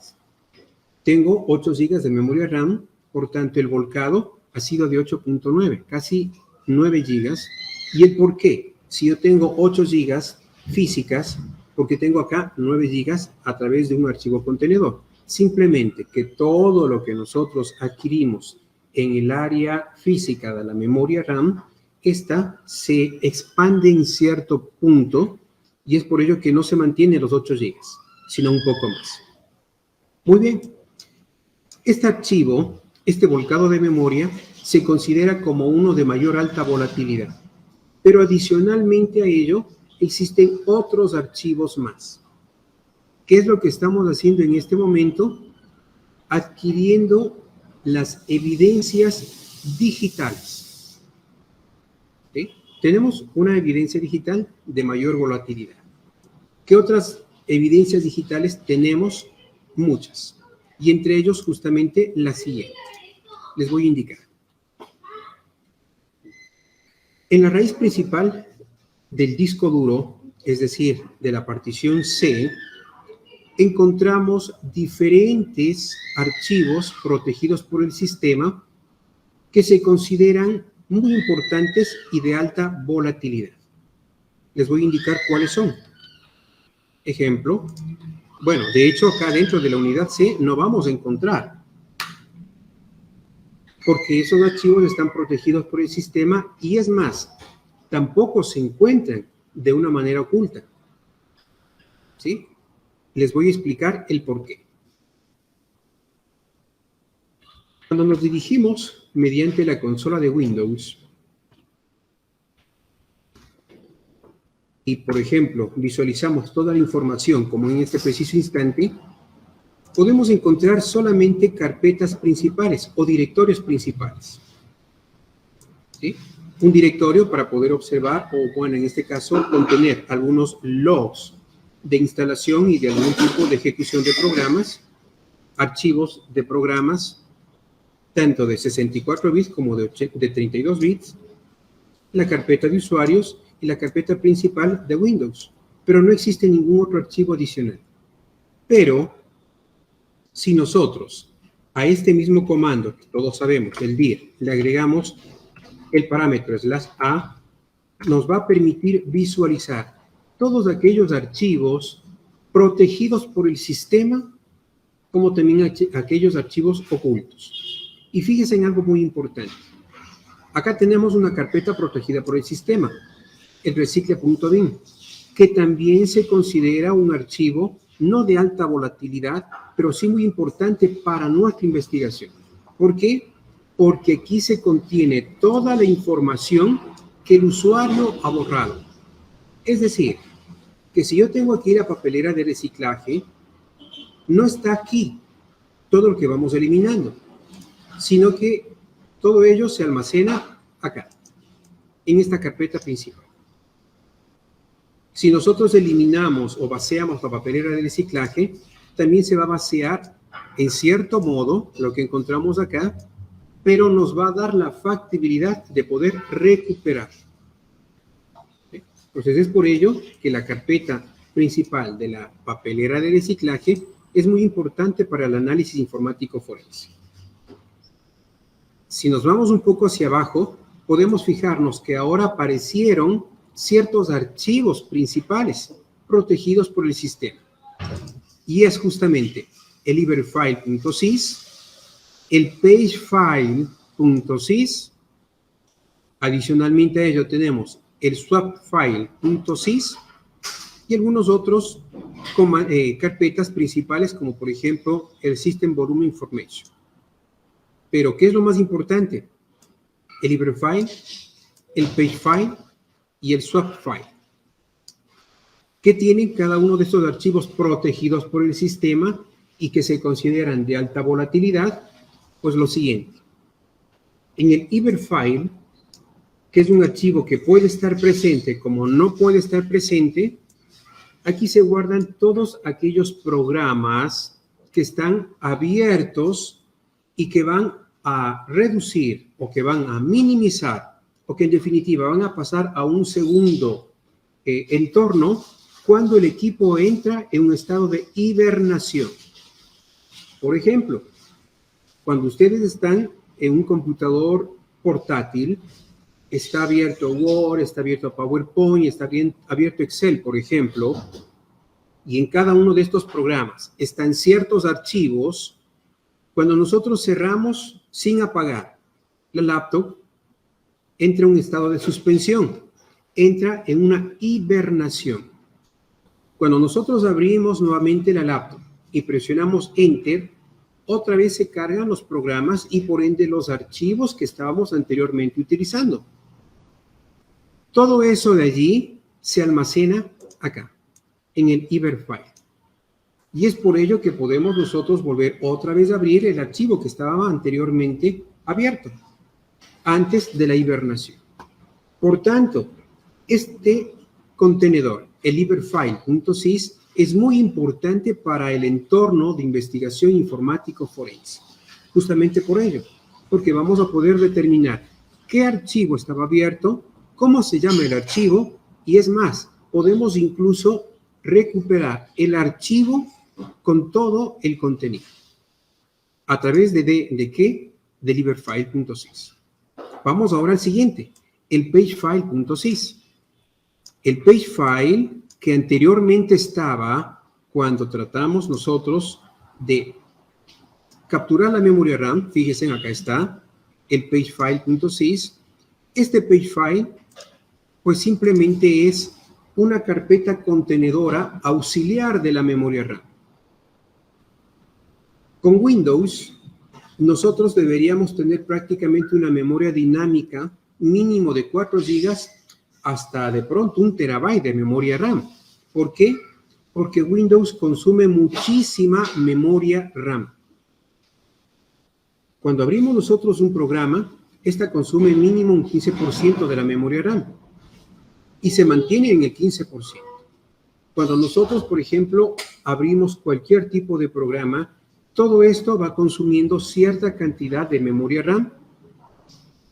Tengo 8 GB de memoria RAM, por tanto el volcado ha sido de 8.9, casi 9 GB. ¿Y el por qué? Si yo tengo 8 GB físicas, porque tengo acá 9 GB a través de un archivo contenedor. Simplemente que todo lo que nosotros adquirimos en el área física de la memoria RAM, esta se expande en cierto punto y es por ello que no se mantiene los 8 GB, sino un poco más. Muy bien. Este archivo, este volcado de memoria, se considera como uno de mayor alta volatilidad. Pero adicionalmente a ello, existen otros archivos más. ¿Qué es lo que estamos haciendo en este momento? Adquiriendo las evidencias digitales. ¿Sí? Tenemos una evidencia digital de mayor volatilidad. ¿Qué otras evidencias digitales tenemos? Muchas. Y entre ellos justamente la siguiente. Les voy a indicar. En la raíz principal del disco duro, es decir, de la partición C, encontramos diferentes archivos protegidos por el sistema que se consideran muy importantes y de alta volatilidad. Les voy a indicar cuáles son. Ejemplo, bueno, de hecho acá dentro de la unidad C no vamos a encontrar, porque esos archivos están protegidos por el sistema y es más, tampoco se encuentran de una manera oculta. ¿Sí? Les voy a explicar el por qué. Cuando nos dirigimos mediante la consola de Windows y, por ejemplo, visualizamos toda la información como en este preciso instante, podemos encontrar solamente carpetas principales o directorios principales. ¿Sí? Un directorio para poder observar o, bueno, en este caso, contener algunos logs de instalación y de algún tipo de ejecución de programas, archivos de programas, tanto de 64 bits como de 32 bits, la carpeta de usuarios y la carpeta principal de Windows. Pero no existe ningún otro archivo adicional. Pero, si nosotros a este mismo comando, que todos sabemos, el dir, le agregamos el parámetro /a, nos va a permitir visualizar todos aquellos archivos protegidos por el sistema, como también aquellos archivos ocultos. Y fíjense en algo muy importante. Acá tenemos una carpeta protegida por el sistema, el recicle.bin, que también se considera un archivo no de alta volatilidad, pero sí muy importante para nuestra investigación. ¿Por qué? Porque aquí se contiene toda la información que el usuario ha borrado. Es decir, que si yo tengo aquí la papelera de reciclaje, no está aquí todo lo que vamos eliminando, sino que todo ello se almacena acá, en esta carpeta principal. Si nosotros eliminamos o vaciamos la papelera de reciclaje, también se va a vaciar en cierto modo lo que encontramos acá, pero nos va a dar la factibilidad de poder recuperar. Entonces es por ello que la carpeta principal de la papelera de reciclaje es muy importante para el análisis informático forense. Si nos vamos un poco hacia abajo, podemos fijarnos que ahora aparecieron ciertos archivos principales protegidos por el sistema. Y es justamente el iberfile.sys, el pagefile.sys, adicionalmente a ello tenemos el swapfile.sys y algunos otros carpetas principales como por ejemplo el System Volume Information. Pero, ¿qué es lo más importante? El iberfile, el pagefile y el swapfile. ¿Qué tienen cada uno de estos archivos protegidos por el sistema y que se consideran de alta volatilidad? Pues lo siguiente. En el iberfile, que es un archivo que puede estar presente como no puede estar presente, aquí se guardan todos aquellos programas que están abiertos y que van a reducir o que van a minimizar o que en definitiva van a pasar a un segundo entorno cuando el equipo entra en un estado de hibernación. Por ejemplo, cuando ustedes están en un computador portátil, está abierto Word, está abierto PowerPoint, está abierto Excel, por ejemplo, y en cada uno de estos programas están ciertos archivos. Cuando nosotros cerramos sin apagar la laptop, entra en un estado de suspensión, entra en una hibernación. Cuando nosotros abrimos nuevamente la laptop y presionamos Enter, otra vez se cargan los programas y por ende los archivos que estábamos anteriormente utilizando. Todo eso de allí se almacena acá, en el iberfile. Y es por ello que podemos nosotros volver otra vez a abrir el archivo que estaba anteriormente abierto, antes de la hibernación. Por tanto, este contenedor, el iberfile.sys, es muy importante para el entorno de investigación informático forense. Justamente por ello, porque vamos a poder determinar qué archivo estaba abierto, cómo se llama el archivo, y es más, podemos incluso recuperar el archivo con todo el contenido. ¿A través de qué? Del iberfile.sys. Vamos ahora al siguiente, el pagefile.sys. El pagefile que anteriormente estaba cuando tratamos nosotros de capturar la memoria RAM, fíjense, acá está el pagefile.sys. Este pagefile Pues simplemente es una carpeta contenedora auxiliar de la memoria RAM. Con Windows, nosotros deberíamos tener prácticamente una memoria dinámica mínimo de 4 GB hasta de pronto 1 TB de memoria RAM. ¿Por qué? Porque Windows consume muchísima memoria RAM. Cuando abrimos nosotros un programa, esta consume mínimo un 15% de la memoria RAM y se mantiene en el 15%. Cuando nosotros, por ejemplo, abrimos cualquier tipo de programa, todo esto va consumiendo cierta cantidad de memoria RAM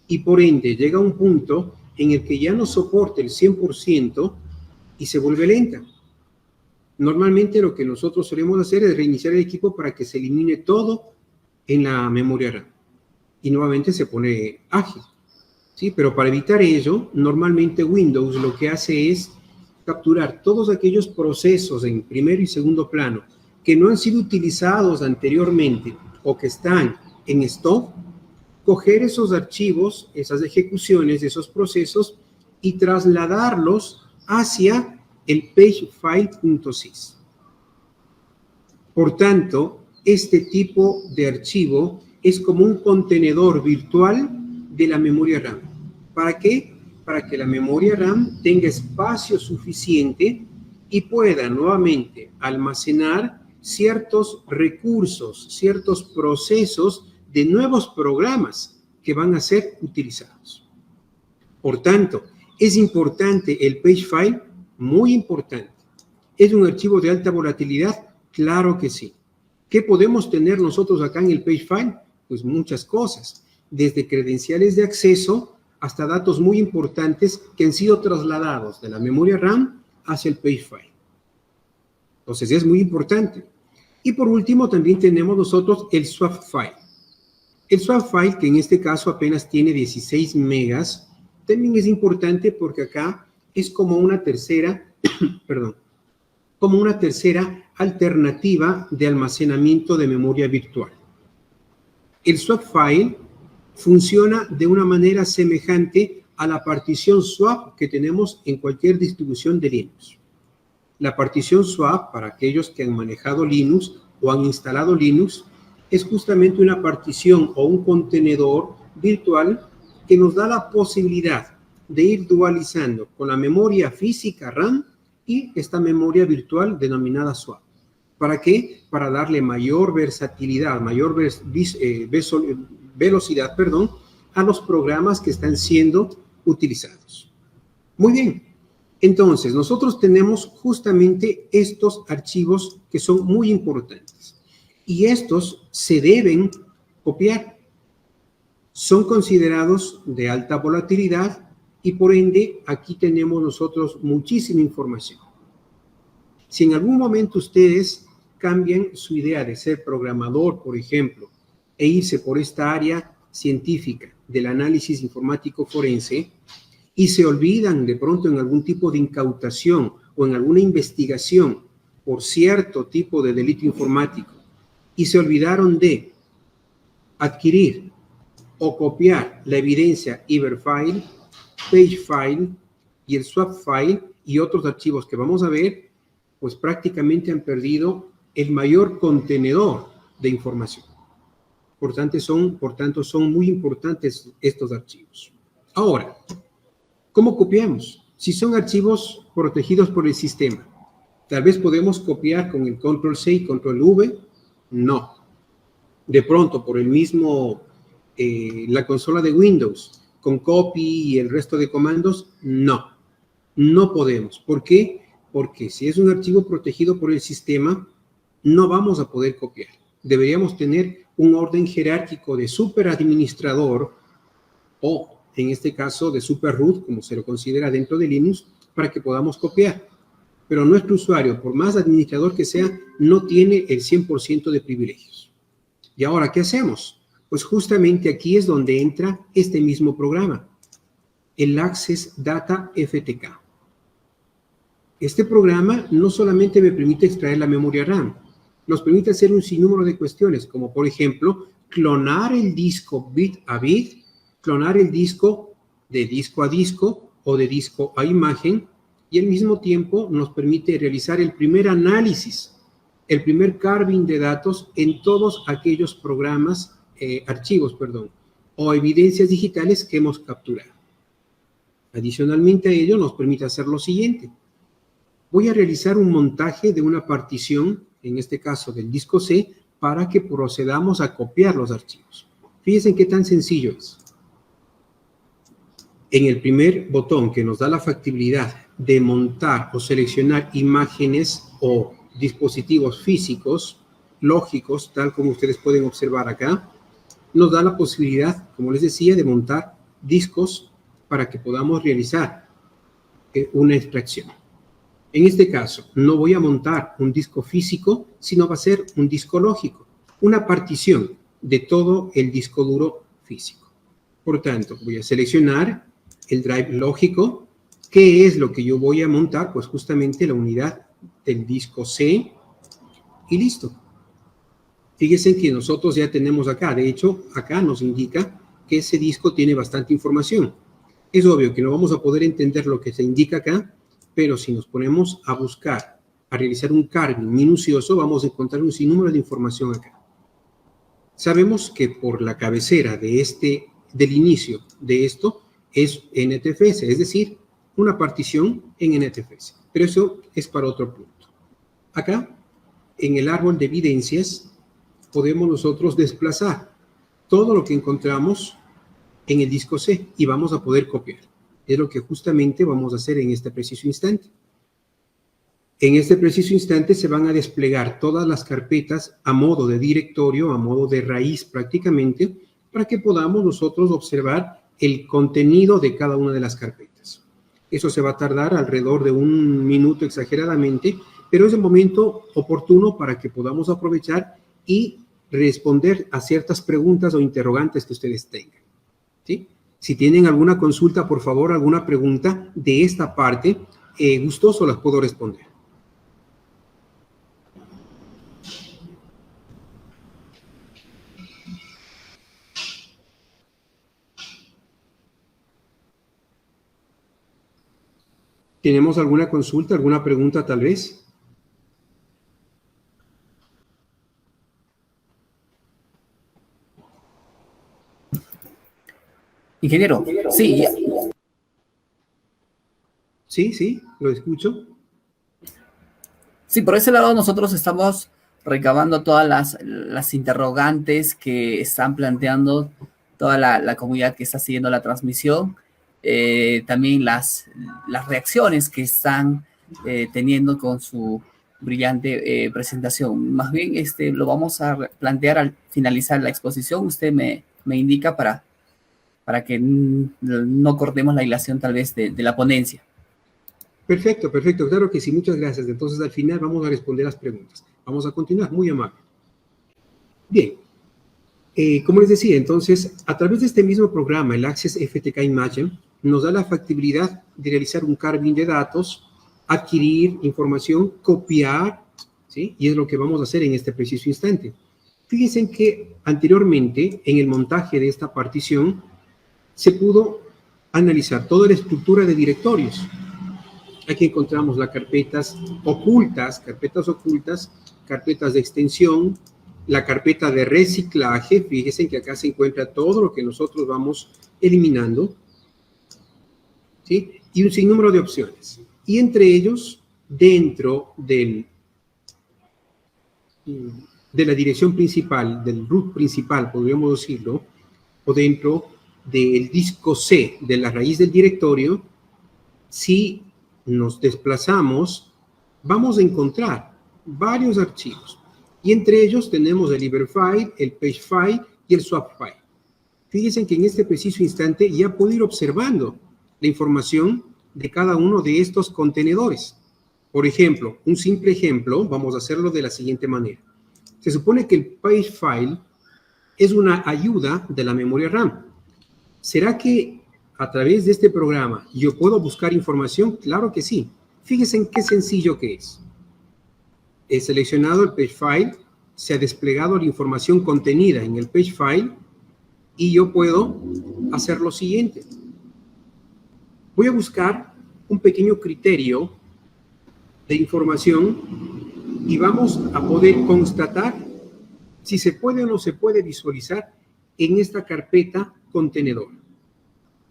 y por ende llega un punto en el que ya no soporta el 100% y se vuelve lenta. Normalmente lo que nosotros solemos hacer es reiniciar el equipo para que se elimine todo en la memoria RAM y nuevamente se pone ágil, ¿sí? Pero para evitar ello, normalmente Windows lo que hace es capturar todos aquellos procesos en primero y segundo plano que no han sido utilizados anteriormente o que están en stock, coger esos archivos, esas ejecuciones, esos procesos y trasladarlos hacia el pagefile.sys. Por tanto, este tipo de archivo es como un contenedor virtual de la memoria RAM. ¿Para qué? Para que la memoria RAM tenga espacio suficiente y pueda nuevamente almacenar ciertos recursos, ciertos procesos de nuevos programas que van a ser utilizados. Por tanto, es importante el pagefile, muy importante. ¿Es un archivo de alta volatilidad? Claro que sí. ¿Qué podemos tener nosotros acá en el pagefile? Pues muchas cosas, desde credenciales de acceso hasta datos muy importantes que han sido trasladados de la memoria RAM hacia el pagefile. Entonces es muy importante. Y por último también tenemos nosotros el swap file. El swap file, que en este caso apenas tiene 16 megas, también es importante porque acá es como una tercera, como una tercera alternativa de almacenamiento de memoria virtual. El swap file funciona de una manera semejante a la partición swap que tenemos en cualquier distribución de Linux. La partición swap, para aquellos que han manejado Linux o han instalado Linux, es justamente una partición o un contenedor virtual que nos da la posibilidad de ir dualizando con la memoria física RAM y esta memoria virtual denominada swap. ¿Para qué? Para darle mayor versatilidad, mayor velocidad, a los programas que están siendo utilizados. Muy bien. Entonces, nosotros tenemos justamente estos archivos que son muy importantes y estos se deben copiar. Son considerados de alta volatilidad y por ende aquí tenemos nosotros muchísima información. Si en algún momento ustedes cambian su idea de ser programador, por ejemplo, e irse por esta área científica del análisis informático forense, y se olvidan de pronto en algún tipo de incautación o en alguna investigación por cierto tipo de delito informático y se olvidaron de adquirir o copiar la evidencia Everfile, Pagefile y el Swapfile y otros archivos que vamos a ver, pues prácticamente han perdido el mayor contenedor de información. Por tanto, son muy importantes estos archivos. Ahora, ¿cómo copiamos? Si son archivos protegidos por el sistema, tal vez podemos copiar con el Control-C y Control-V. No. De pronto, por el mismo, la consola de Windows, con copy y el resto de comandos, no. No podemos. ¿Por qué? Porque si es un archivo protegido por el sistema, no vamos a poder copiar. Deberíamos tener un orden jerárquico de superadministrador o, en este caso, de super root, como se lo considera dentro de Linux, para que podamos copiar. Pero nuestro usuario, por más administrador que sea, no tiene el 100% de privilegios. ¿Y ahora qué hacemos? Pues justamente aquí es donde entra este mismo programa, el Access Data FTK. Este programa no solamente me permite extraer la memoria RAM, nos permite hacer un sinnúmero de cuestiones, como por ejemplo, clonar el disco bit a bit, clonar el disco de disco a disco o de disco a imagen, y al mismo tiempo nos permite realizar el primer análisis, el primer carving de datos en todos aquellos programas, archivos, o evidencias digitales que hemos capturado. Adicionalmente a ello, nos permite hacer lo siguiente. Voy a realizar un montaje de una partición, en este caso del disco C, para que procedamos a copiar los archivos. Fíjense qué tan sencillo es. En el primer botón que nos da la factibilidad de montar o seleccionar imágenes o dispositivos físicos, lógicos, tal como ustedes pueden observar acá, nos da la posibilidad, como les decía, de montar discos para que podamos realizar una extracción. En este caso, no voy a montar un disco físico, sino va a ser un disco lógico, una partición de todo el disco duro físico. Por tanto, voy a seleccionar el drive lógico. ¿Qué es lo que yo voy a montar? Pues justamente la unidad del disco C y listo. Fíjense que nosotros ya tenemos acá, de hecho, acá nos indica que ese disco tiene bastante información. Es obvio que no vamos a poder entender lo que se indica acá, pero si nos ponemos a buscar, a realizar un carving minucioso, vamos a encontrar un sinnúmero de información acá. Sabemos que por la cabecera del inicio de esto es NTFS, es decir, una partición en NTFS. Pero eso es para otro punto. Acá, en el árbol de evidencias, podemos nosotros desplazar todo lo que encontramos en el disco C y vamos a poder copiar. Es lo que justamente vamos a hacer en este preciso instante. En este preciso instante se van a desplegar todas las carpetas a modo de directorio, a modo de raíz prácticamente, para que podamos nosotros observar el contenido de cada una de las carpetas. Eso se va a tardar alrededor de 1 minuto exageradamente, pero es el momento oportuno para que podamos aprovechar y responder a ciertas preguntas o interrogantes que ustedes tengan, ¿sí? Si tienen alguna consulta, por favor, alguna pregunta de esta parte, gustoso las puedo responder. ¿Tenemos alguna consulta, alguna pregunta tal vez? Ingeniero, sí. Sí, lo escucho. Sí, por ese lado nosotros estamos recabando todas las interrogantes que están planteando toda la comunidad que está siguiendo la transmisión, también las reacciones que están teniendo con su brillante presentación. Más bien lo vamos a plantear al finalizar la exposición. Usted me indica para que no cortemos la hilación tal vez de la ponencia. Perfecto, claro que sí, muchas gracias. Entonces al final vamos a responder las preguntas. Vamos a continuar, muy amable. Bien, como les decía, entonces, a través de este mismo programa, el Access FTK Imagen, nos da la factibilidad de realizar un carving de datos, adquirir información, copiar, ¿sí? Y es lo que vamos a hacer en este preciso instante. Fíjense que anteriormente, en el montaje de esta partición, se pudo analizar toda la estructura de directorios. Aquí encontramos las carpetas ocultas, carpetas de extensión, la carpeta de reciclaje. Fíjense que acá se encuentra todo lo que nosotros vamos eliminando, ¿sí? Y un sinnúmero de opciones. Y entre ellos, dentro de la dirección principal, del root principal, podríamos decirlo, o dentro del disco C, de la raíz del directorio, si nos desplazamos, vamos a encontrar varios archivos. Y entre ellos tenemos el liber file, el page file y el swap file. Fíjense que en este preciso instante ya puedo ir observando la información de cada uno de estos contenedores. Por ejemplo, un simple ejemplo, vamos a hacerlo de la siguiente manera. Se supone que el page file es una ayuda de la memoria RAM. ¿Será que a través de este programa yo puedo buscar información? Claro que sí. Fíjense en qué sencillo que es. He seleccionado el page file, se ha desplegado la información contenida en el page file y yo puedo hacer lo siguiente. Voy a buscar un pequeño criterio de información y vamos a poder constatar si se puede o no se puede visualizar en esta carpeta contenedor.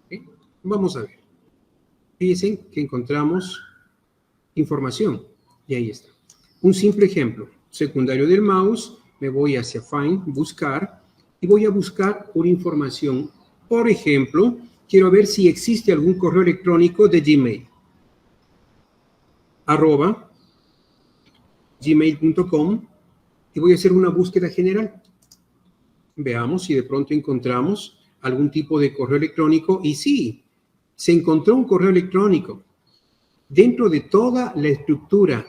¿Okay? Vamos a ver. Fíjense que encontramos información y ahí está. Un simple ejemplo. Secundario del mouse, me voy hacia Find, buscar, y voy a buscar una información. Por ejemplo, quiero ver si existe algún correo electrónico de Gmail. @gmail.com y voy a hacer una búsqueda general. Veamos si de pronto encontramos algún tipo de correo electrónico. Y sí, se encontró un correo electrónico. Dentro de toda la estructura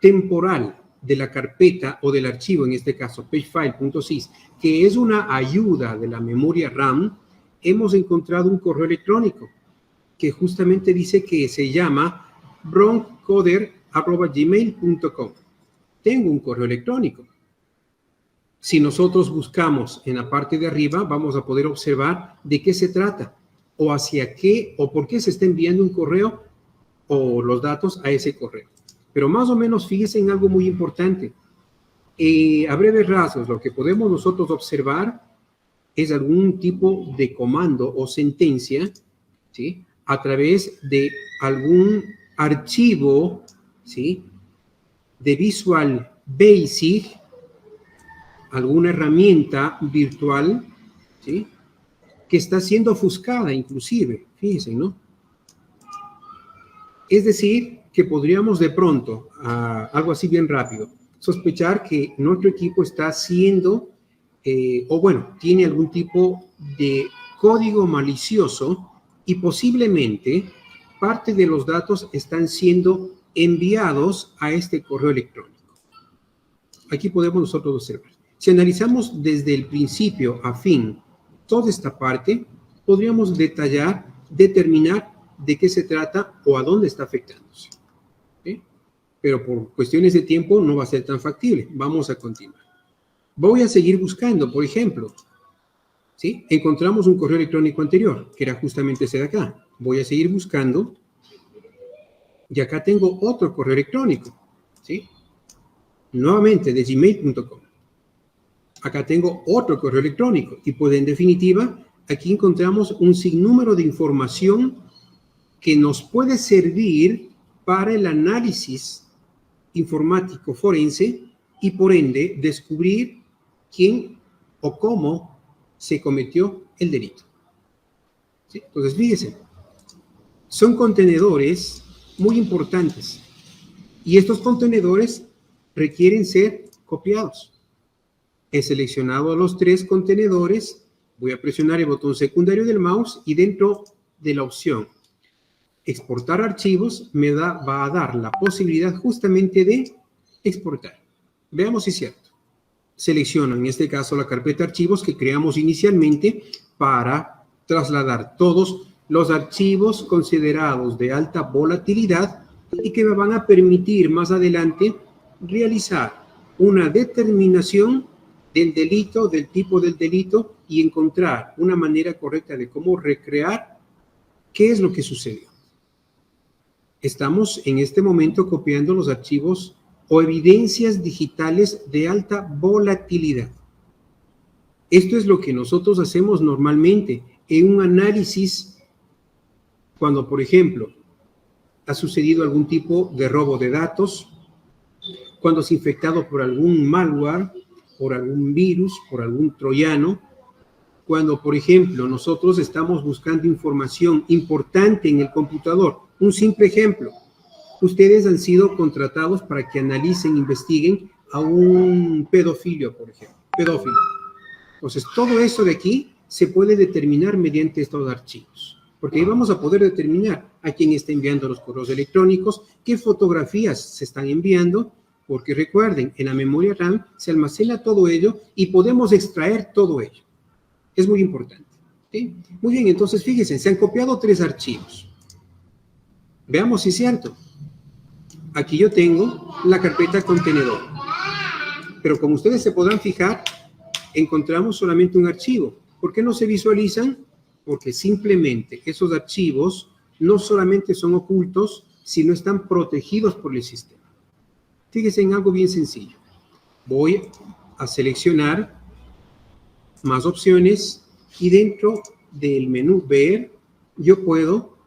temporal de la carpeta o del archivo, en este caso pagefile.sys, que es una ayuda de la memoria RAM, hemos encontrado un correo electrónico que justamente dice que se llama bronkcoder@gmail.com. Tengo un correo electrónico. Si nosotros buscamos en la parte de arriba, vamos a poder observar de qué se trata, o hacia qué, o por qué se está enviando un correo o los datos a ese correo. Pero más o menos fíjense en algo muy importante. A breves rasgos, lo que podemos nosotros observar es algún tipo de comando o sentencia, ¿sí?, a través de algún archivo, ¿sí?, de Visual Basic, alguna herramienta virtual, ¿sí?, que está siendo ofuscada inclusive, fíjense, ¿no? Es decir, que podríamos de pronto, algo así bien rápido, sospechar que nuestro equipo está haciendo, tiene algún tipo de código malicioso y posiblemente parte de los datos están siendo enviados a este correo electrónico. Aquí podemos nosotros observar. Si analizamos desde el principio a fin toda esta parte, podríamos determinar de qué se trata o a dónde está afectándose. ¿Sí? Pero por cuestiones de tiempo no va a ser tan factible. Vamos a continuar. Voy a seguir buscando, por ejemplo, ¿sí?, encontramos un correo electrónico anterior, que era justamente ese de acá. Voy a seguir buscando y acá tengo otro correo electrónico, ¿sí?, nuevamente de gmail.com. Acá tengo otro correo electrónico y pues en definitiva aquí encontramos un sinnúmero de información que nos puede servir para el análisis informático forense y por ende descubrir quién o cómo se cometió el delito. ¿Sí? Entonces, fíjense, son contenedores muy importantes y estos contenedores requieren ser copiados. He seleccionado los 3 contenedores, voy a presionar el botón secundario del mouse y dentro de la opción exportar archivos me va a dar la posibilidad justamente de exportar. Veamos si es cierto. Selecciono en este caso la carpeta archivos que creamos inicialmente para trasladar todos los archivos considerados de alta volatilidad y que me van a permitir más adelante realizar una determinación del delito, del tipo del delito y encontrar una manera correcta de cómo recrear qué es lo que sucedió. Estamos en este momento copiando los archivos o evidencias digitales de alta volatilidad. Esto es lo que nosotros hacemos normalmente en un análisis cuando, por ejemplo, ha sucedido algún tipo de robo de datos, cuando es infectado por algún malware, por algún virus, por algún troyano, cuando, por ejemplo, nosotros estamos buscando información importante en el computador. Un simple ejemplo, ustedes han sido contratados para que analicen, investiguen a un pedófilo, por ejemplo, pedófilo. Entonces, todo eso de aquí se puede determinar mediante estos archivos, porque ahí vamos a poder determinar a quién está enviando los correos electrónicos, qué fotografías se están enviando, porque recuerden, en la memoria RAM se almacena todo ello y podemos extraer todo ello. Es muy importante. ¿Sí? Muy bien, entonces fíjense, se han copiado 3 archivos. Veamos si es cierto. Aquí yo tengo la carpeta contenedor. Pero como ustedes se podrán fijar, encontramos solamente un archivo. ¿Por qué no se visualizan? Porque simplemente esos archivos no solamente son ocultos, sino están protegidos por el sistema. Fíjense en algo bien sencillo. Voy a seleccionar más opciones y dentro del menú ver, yo puedo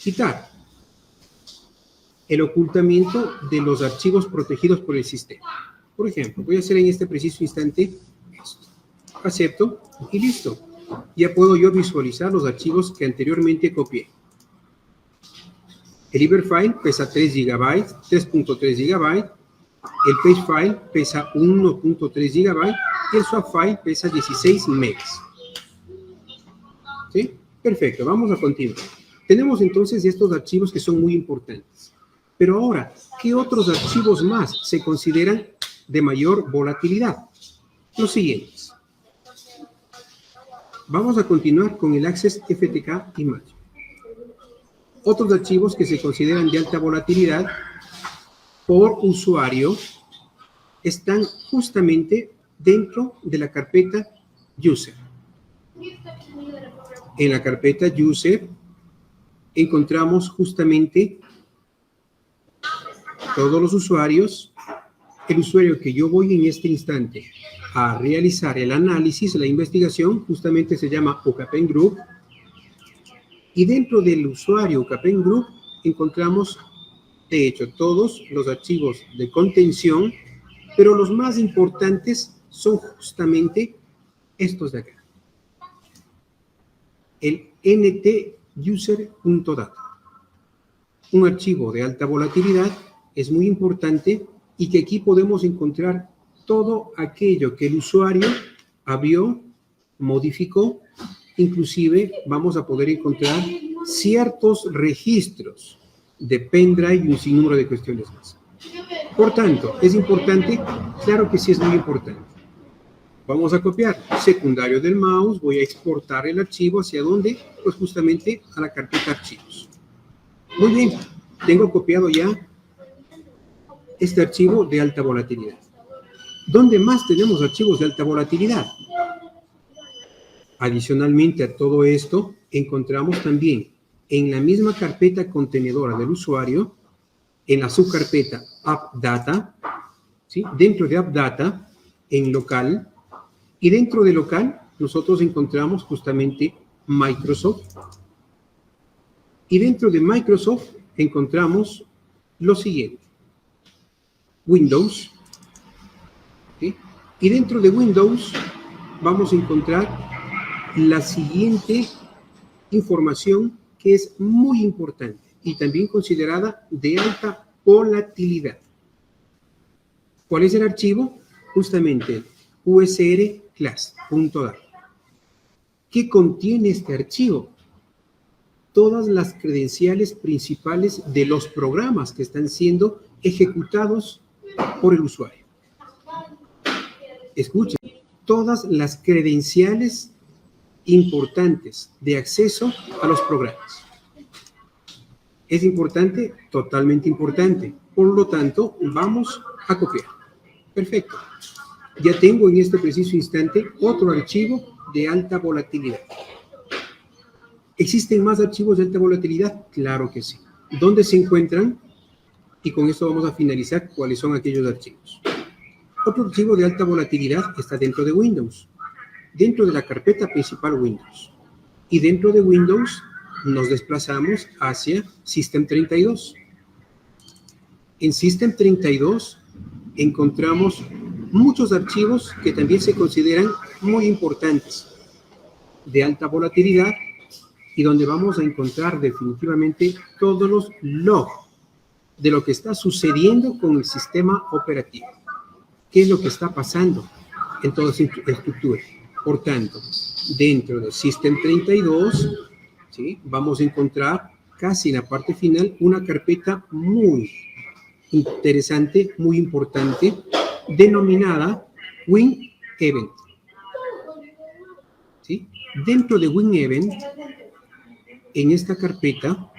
quitar el ocultamiento de los archivos protegidos por el sistema. Por ejemplo, voy a hacer en este preciso instante esto. Acepto y listo. Ya puedo yo visualizar los archivos que anteriormente copié. El Iberfile pesa 3 GB, 3.3 GB. El Pagefile pesa 1.3 GB y el Swapfile pesa 16 megas. ¿Sí? Perfecto, vamos a continuar. Tenemos entonces estos archivos que son muy importantes. Pero ahora, ¿qué otros archivos más se consideran de mayor volatilidad? Los siguientes. Vamos a continuar con el Access FTK Image. Otros archivos que se consideran de alta volatilidad por usuario están justamente dentro de la carpeta User. En la carpeta User encontramos justamente todos los usuarios. El usuario que yo voy en este instante a realizar el análisis, la investigación, justamente se llama Okapen Group. Y dentro del usuario Okapen Group encontramos, de hecho, todos los archivos de contención, pero los más importantes son justamente estos de acá. El ntuser.data. Un archivo de alta volatilidad es muy importante y que aquí podemos encontrar todo aquello que el usuario abrió, modificó, inclusive vamos a poder encontrar ciertos registros de pendrive y un sinnúmero de cuestiones más. Por tanto, ¿es importante? Claro que sí es muy importante. Vamos a copiar secundario del mouse, voy a exportar el archivo, ¿hacia dónde? Pues justamente a la carpeta archivos. Muy bien, tengo copiado ya este archivo de alta volatilidad. ¿Dónde más tenemos archivos de alta volatilidad? Adicionalmente a todo esto, encontramos también en la misma carpeta contenedora del usuario, en la subcarpeta AppData, ¿sí? Dentro de AppData, en local, y dentro de local, nosotros encontramos justamente Microsoft. Y dentro de Microsoft encontramos lo siguiente. Windows. ¿Sí? Y dentro de Windows vamos a encontrar la siguiente información que es muy importante y también considerada de alta volatilidad. ¿Cuál es el archivo? Justamente usr-class.data. ¿Qué contiene este archivo? Todas las credenciales principales de los programas que están siendo ejecutados por el usuario. Escuchen, todas las credenciales importantes de acceso a los programas. ¿Es importante? Totalmente importante. Por lo tanto, vamos a copiar. Perfecto. Ya tengo en este preciso instante otro archivo de alta volatilidad. ¿Existen más archivos de alta volatilidad? Claro que sí. ¿Dónde se encuentran? Y con esto vamos a finalizar cuáles son aquellos archivos. Otro archivo de alta volatilidad está dentro de Windows, dentro de la carpeta principal Windows. Y dentro de Windows nos desplazamos hacia System32. En System32 encontramos muchos archivos que también se consideran muy importantes, de alta volatilidad, y donde vamos a encontrar definitivamente todos los logs de lo que está sucediendo con el sistema operativo. ¿Qué es lo que está pasando en toda esa estructura? Por tanto, dentro de System32, ¿sí? Vamos a encontrar casi en la parte final una carpeta muy interesante, muy importante, denominada WinEvent. ¿Sí? Dentro de WinEvent, en esta carpeta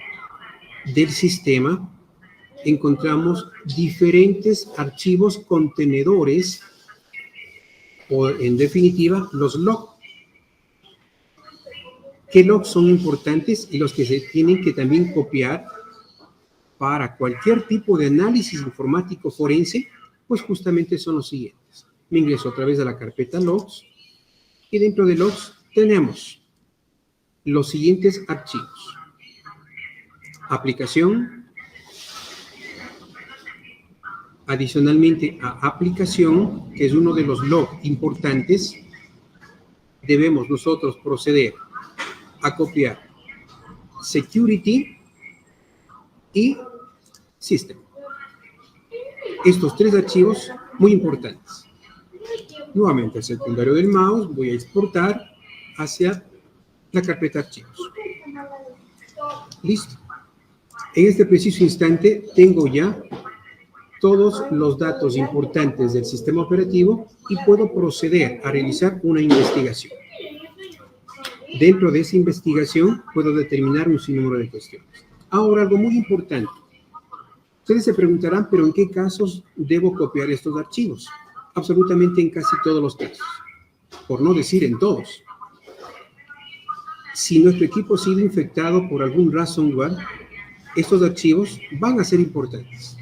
del sistema, encontramos diferentes archivos contenedores, o en definitiva, los logs. qué logs son importantes y los que se tienen que también copiar para cualquier tipo de análisis informático forense, pues justamente son los siguientes. Me ingreso a través de la carpeta logs y dentro de logs tenemos los siguientes archivos. Aplicación. Adicionalmente a aplicación, que es uno de los logs importantes, debemos nosotros proceder a copiar security y system. Estos tres archivos muy importantes. Nuevamente, el secundario del mouse, voy a exportar hacia la carpeta archivos. Listo. En este preciso instante tengo ya todos los datos importantes del sistema operativo y puedo proceder a realizar una investigación. Dentro de esa investigación puedo determinar un sinnúmero de cuestiones. Ahora, algo muy importante. Ustedes se preguntarán, ¿pero en qué casos debo copiar estos archivos? Absolutamente en casi todos los casos, por no decir en todos. Si nuestro equipo ha sido infectado por algún ransomware, estos archivos van a ser importantes.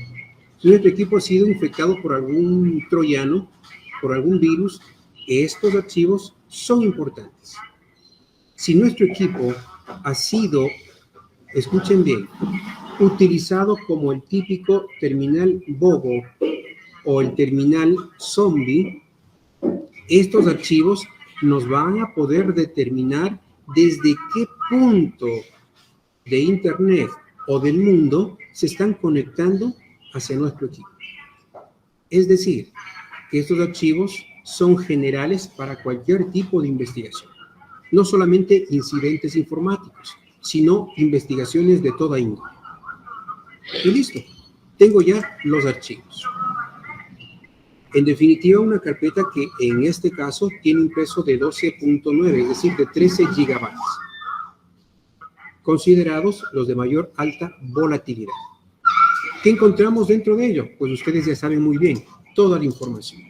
Si nuestro equipo ha sido infectado por algún troyano, por algún virus, estos archivos son importantes. Si nuestro equipo ha sido, escuchen bien, utilizado como el típico terminal bobo o el terminal zombie, estos archivos nos van a poder determinar desde qué punto de Internet o del mundo se están conectando hacia nuestro equipo. Es decir, que estos archivos son generales para cualquier tipo de investigación. No solamente incidentes informáticos, sino investigaciones de toda índole. Y listo, tengo ya los archivos. En definitiva, una carpeta que en este caso tiene un peso de 12.9, es decir, de 13 gigabytes, considerados los de mayor alta volatilidad. ¿Qué encontramos dentro de ello? Pues ustedes ya saben muy bien, toda la información.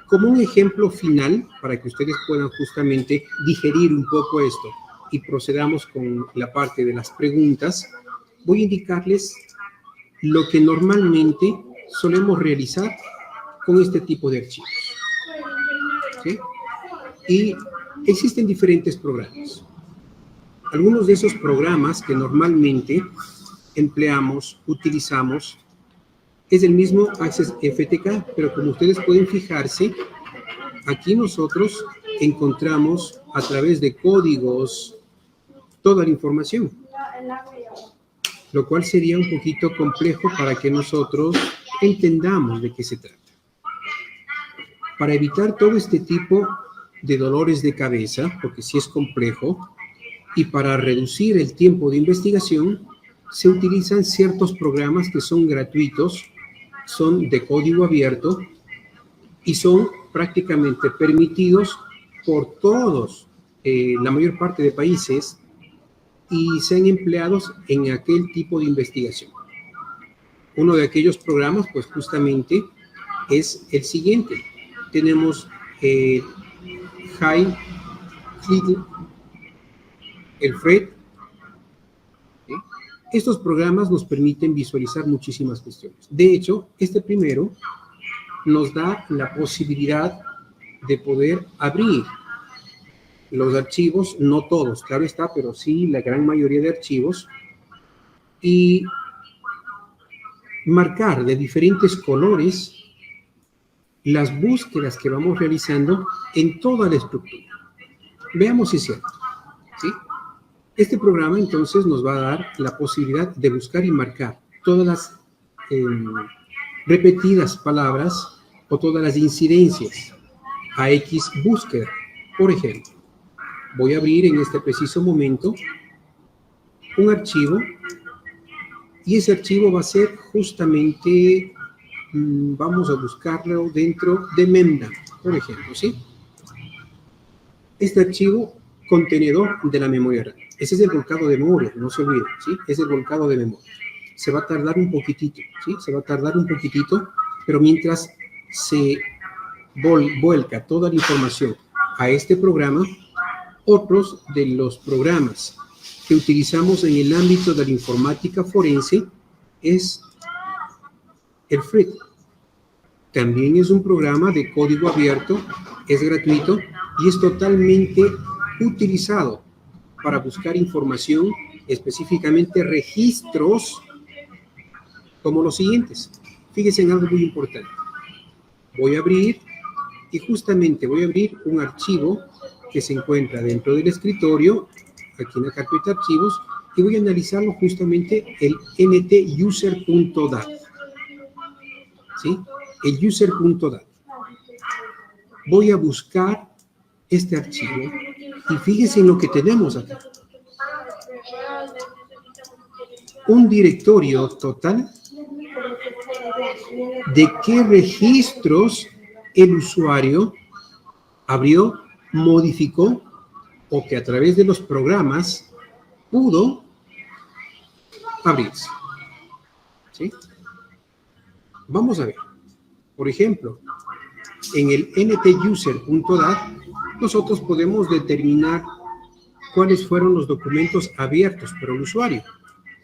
Como un ejemplo final, para que ustedes puedan justamente digerir un poco esto y procedamos con la parte de las preguntas, voy a indicarles lo que normalmente solemos realizar con este tipo de archivos. ¿Sí? Y existen diferentes programas. Algunos de esos programas que normalmente empleamos, utilizamos, es el mismo Access FTK, pero como ustedes pueden fijarse, aquí nosotros encontramos a través de códigos toda la información, lo cual sería un poquito complejo para que nosotros entendamos de qué se trata. Para evitar todo este tipo de dolores de cabeza, porque sí es complejo, y para reducir el tiempo de investigación, se utilizan ciertos programas que son gratuitos, son de código abierto y son prácticamente permitidos por todos, la mayor parte de países, y sean empleados en aquel tipo de investigación. Uno de aquellos programas, pues justamente, es el siguiente. Tenemos High Fidelity, el FRED. ¿Sí? Estos programas nos permiten visualizar muchísimas cuestiones. De hecho, este primero nos da la posibilidad de poder abrir los archivos, no todos, claro está, pero sí la gran mayoría de archivos, y marcar de diferentes colores las búsquedas que vamos realizando en toda la estructura. Veamos si es cierto. ¿Sí? Este programa entonces nos va a dar la posibilidad de buscar y marcar todas las repetidas palabras o todas las incidencias a X búsqueda. Por ejemplo, voy a abrir en este preciso momento un archivo y ese archivo va a ser justamente, vamos a buscarlo dentro de Memda, por ejemplo, ¿sí? Este archivo contenedor de la memoria RAM. Ese es el volcado de memoria, no se olviden, ¿sí? Es el volcado de memoria. Se va a tardar un poquitito, ¿sí? Se va a tardar un poquitito, pero mientras se vuelca toda la información a este programa, Otros de los programas que utilizamos en el ámbito de la informática forense es el FRIT. También es un programa de código abierto, es gratuito y es totalmente utilizado para buscar información, específicamente registros como los siguientes. Fíjense en algo muy importante. Voy a abrir un archivo que se encuentra dentro del escritorio, aquí en la carpeta de archivos, y voy a analizarlo justamente el ntuser.dat. ¿Sí? El user.dat. Voy a buscar este archivo y fíjense en lo que tenemos acá. Un directorio total de qué registros el usuario abrió, modificó o que a través de los programas pudo abrirse. ¿Sí? Vamos a ver. Por ejemplo, en el ntuser.dat nosotros podemos determinar cuáles fueron los documentos abiertos por el usuario.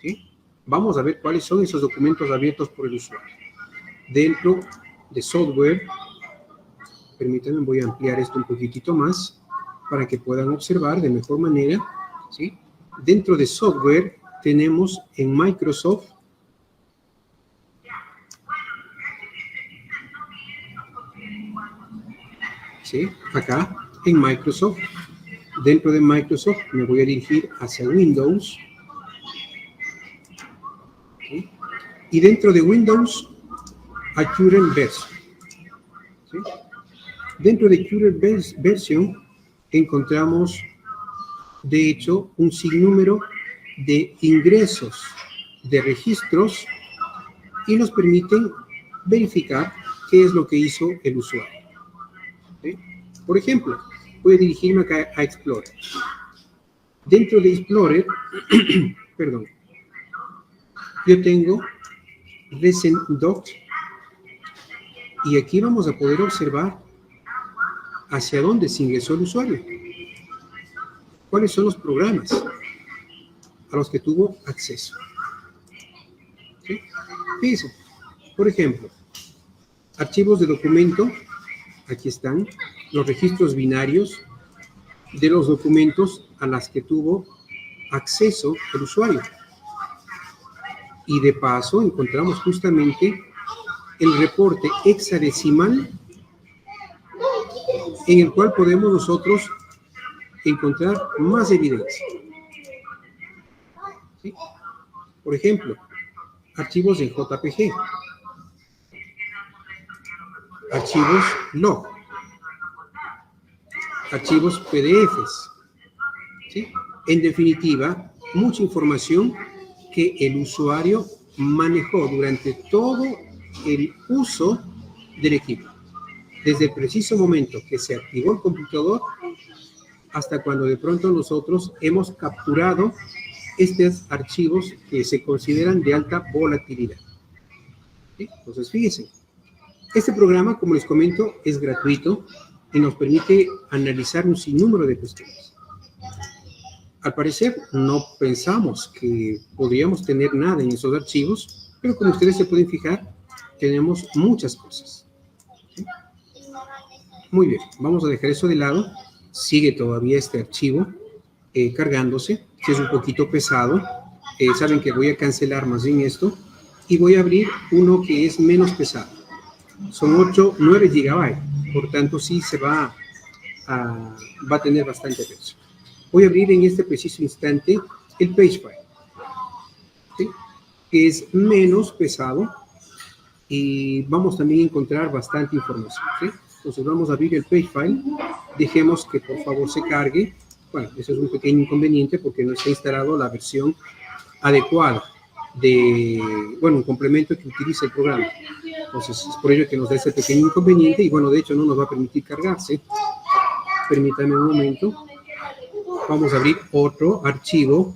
¿Sí? Vamos a ver cuáles son esos documentos abiertos por el usuario. Dentro de software, permítanme, voy a ampliar esto un poquitito más para que puedan observar de mejor manera. ¿Sí? Dentro de software tenemos en Microsoft ¿sí? Acá en Microsoft, dentro de Microsoft me voy a dirigir hacia Windows. ¿Sí? Y dentro de Windows a Current Version. ¿Sí? Dentro de Current Version encontramos, de hecho, un sinnúmero de ingresos de registros y nos permiten verificar qué es lo que hizo el usuario. ¿Sí? Por ejemplo, voy a dirigirme acá a Explorer. Dentro de Explorer, perdón, yo tengo Recent Docs y aquí vamos a poder observar hacia dónde se ingresó el usuario. ¿Cuáles son los programas a los que tuvo acceso? ¿Sí? Fíjense, por ejemplo, archivos de documento, aquí están los registros binarios de los documentos a los que tuvo acceso el usuario. Y de paso encontramos justamente el reporte hexadecimal en el cual podemos nosotros encontrar más evidencia. ¿Sí? Por ejemplo, archivos en JPG, archivos log, archivos PDFs. ¿Sí? En definitiva, mucha información que el usuario manejó durante todo el uso del equipo. Desde el preciso momento que se activó el computador hasta cuando de pronto nosotros hemos capturado estos archivos que se consideran de alta volatilidad. ¿Sí? Entonces, fíjense, este programa, como les comento, es gratuito y nos permite analizar un sinnúmero de cuestiones. Al parecer, no pensamos que podríamos tener nada en esos archivos, pero como ustedes se pueden fijar, tenemos muchas cosas. ¿Sí? Muy bien, vamos a dejar eso de lado. Sigue todavía este archivo cargándose, que es un poquito pesado. Saben que voy a cancelar más bien esto y voy a abrir uno que es menos pesado. Son 9 GB, por tanto sí se va a tener bastante peso. Voy a abrir en este preciso instante el Pagefile, ¿sí? Que es menos pesado y vamos también a encontrar bastante información. ¿Sí? Entonces vamos a abrir el Pagefile, dejemos que por favor se cargue. Bueno, eso es un pequeño inconveniente porque no está instalado la versión adecuada de, bueno, un complemento que utiliza el programa. Entonces es por ello que nos da ese pequeño inconveniente y bueno, de hecho no nos va a permitir cargarse. Permítanme un momento. Vamos a abrir otro archivo,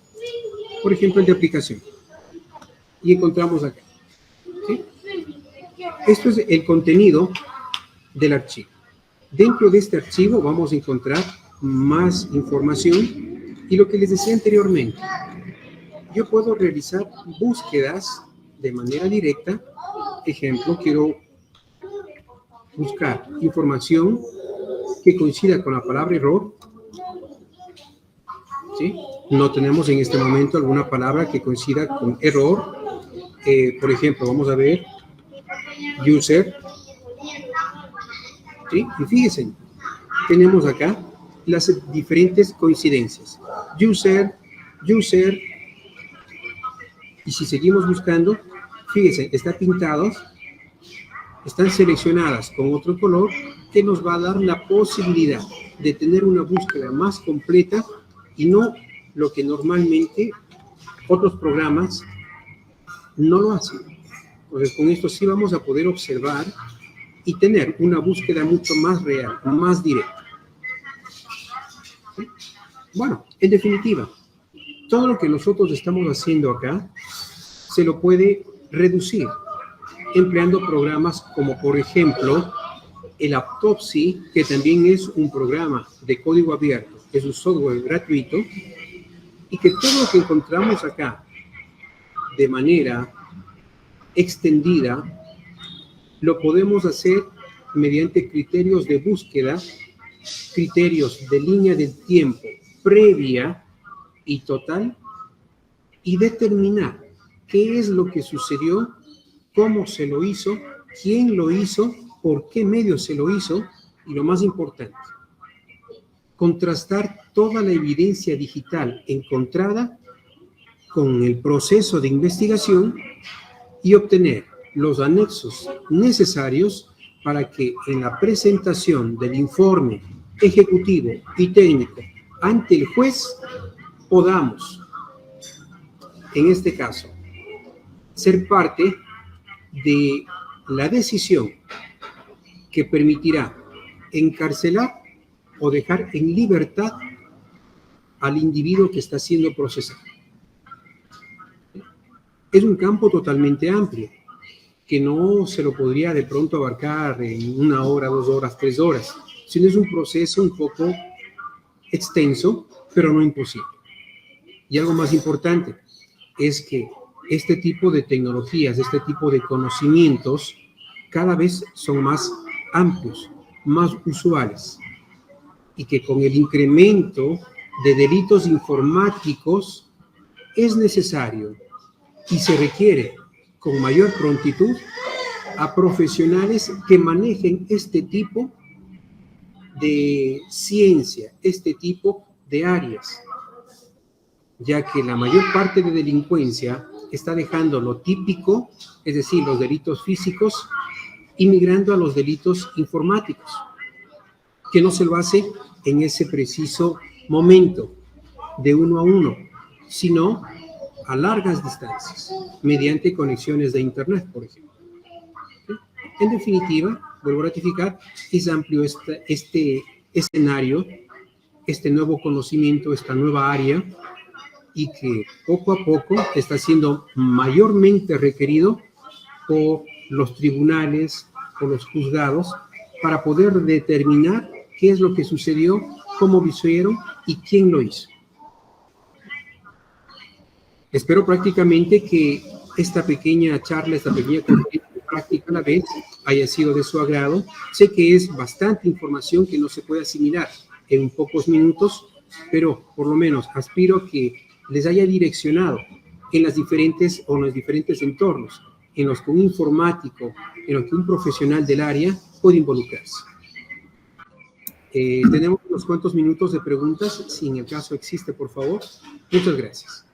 por ejemplo el de aplicación. Y encontramos acá. ¿Sí? Esto es el contenido del archivo. Dentro de este archivo vamos a encontrar más información. Y lo que les decía anteriormente, yo puedo realizar búsquedas de manera directa. Ejemplo, quiero buscar información que coincida con la palabra error. ¿Sí? No tenemos en este momento alguna palabra que coincida con error. Por ejemplo, vamos a ver user. ¿Sí? Y fíjense, tenemos acá las diferentes coincidencias. User, y si seguimos buscando, fíjense, está pintado, están seleccionadas con otro color que nos va a dar la posibilidad de tener una búsqueda más completa y no lo que normalmente otros programas no lo hacen. Entonces, con esto sí vamos a poder observar y tener una búsqueda mucho más real, más directa. ¿Sí? Bueno, en definitiva, todo lo que nosotros estamos haciendo acá se lo puede reducir empleando programas como, por ejemplo, el Autopsy, que también es un programa de código abierto, es un software gratuito, y que todo lo que encontramos acá de manera extendida lo podemos hacer mediante criterios de búsqueda, criterios de línea del tiempo previa y total, y determinar qué es lo que sucedió, cómo se lo hizo, quién lo hizo, por qué medio se lo hizo, y lo más importante, contrastar toda la evidencia digital encontrada con el proceso de investigación y obtener los anexos necesarios para que en la presentación del informe ejecutivo y técnico ante el juez podamos, en este caso, ser parte de la decisión que permitirá encarcelar o dejar en libertad al individuo que está siendo procesado. Es un campo totalmente amplio, que no se lo podría de pronto abarcar en 1 hora, 2 horas, 3 horas, sino es un proceso un poco extenso, pero no imposible. Y algo más importante es que este tipo de tecnologías, este tipo de conocimientos, cada vez son más amplios, más usuales, y que con el incremento de delitos informáticos es necesario y se requiere con mayor prontitud a profesionales que manejen este tipo de ciencia, este tipo de áreas, ya que la mayor parte de delincuencia está dejando lo típico, es decir, los delitos físicos, y migrando a los delitos informáticos, que no se lo hace en ese preciso momento, de 1 a 1, sino a largas distancias, mediante conexiones de Internet, por ejemplo. ¿Sí? En definitiva, vuelvo a ratificar, es amplio este escenario, este nuevo conocimiento, esta nueva área, y que poco a poco está siendo mayormente requerido por los tribunales, por los juzgados, para poder determinar qué es lo que sucedió, cómo lo hicieron y quién lo hizo. Espero prácticamente que esta pequeña charla, esta pequeña práctica a la vez haya sido de su agrado. Sé que es bastante información que no se puede asimilar en pocos minutos, pero por lo menos aspiro a que les haya direccionado en las diferentes o en los diferentes entornos en los que un informático, en los que un profesional del área puede involucrarse. Tenemos unos cuantos minutos de preguntas, si en el caso existe, por favor. Muchas gracias.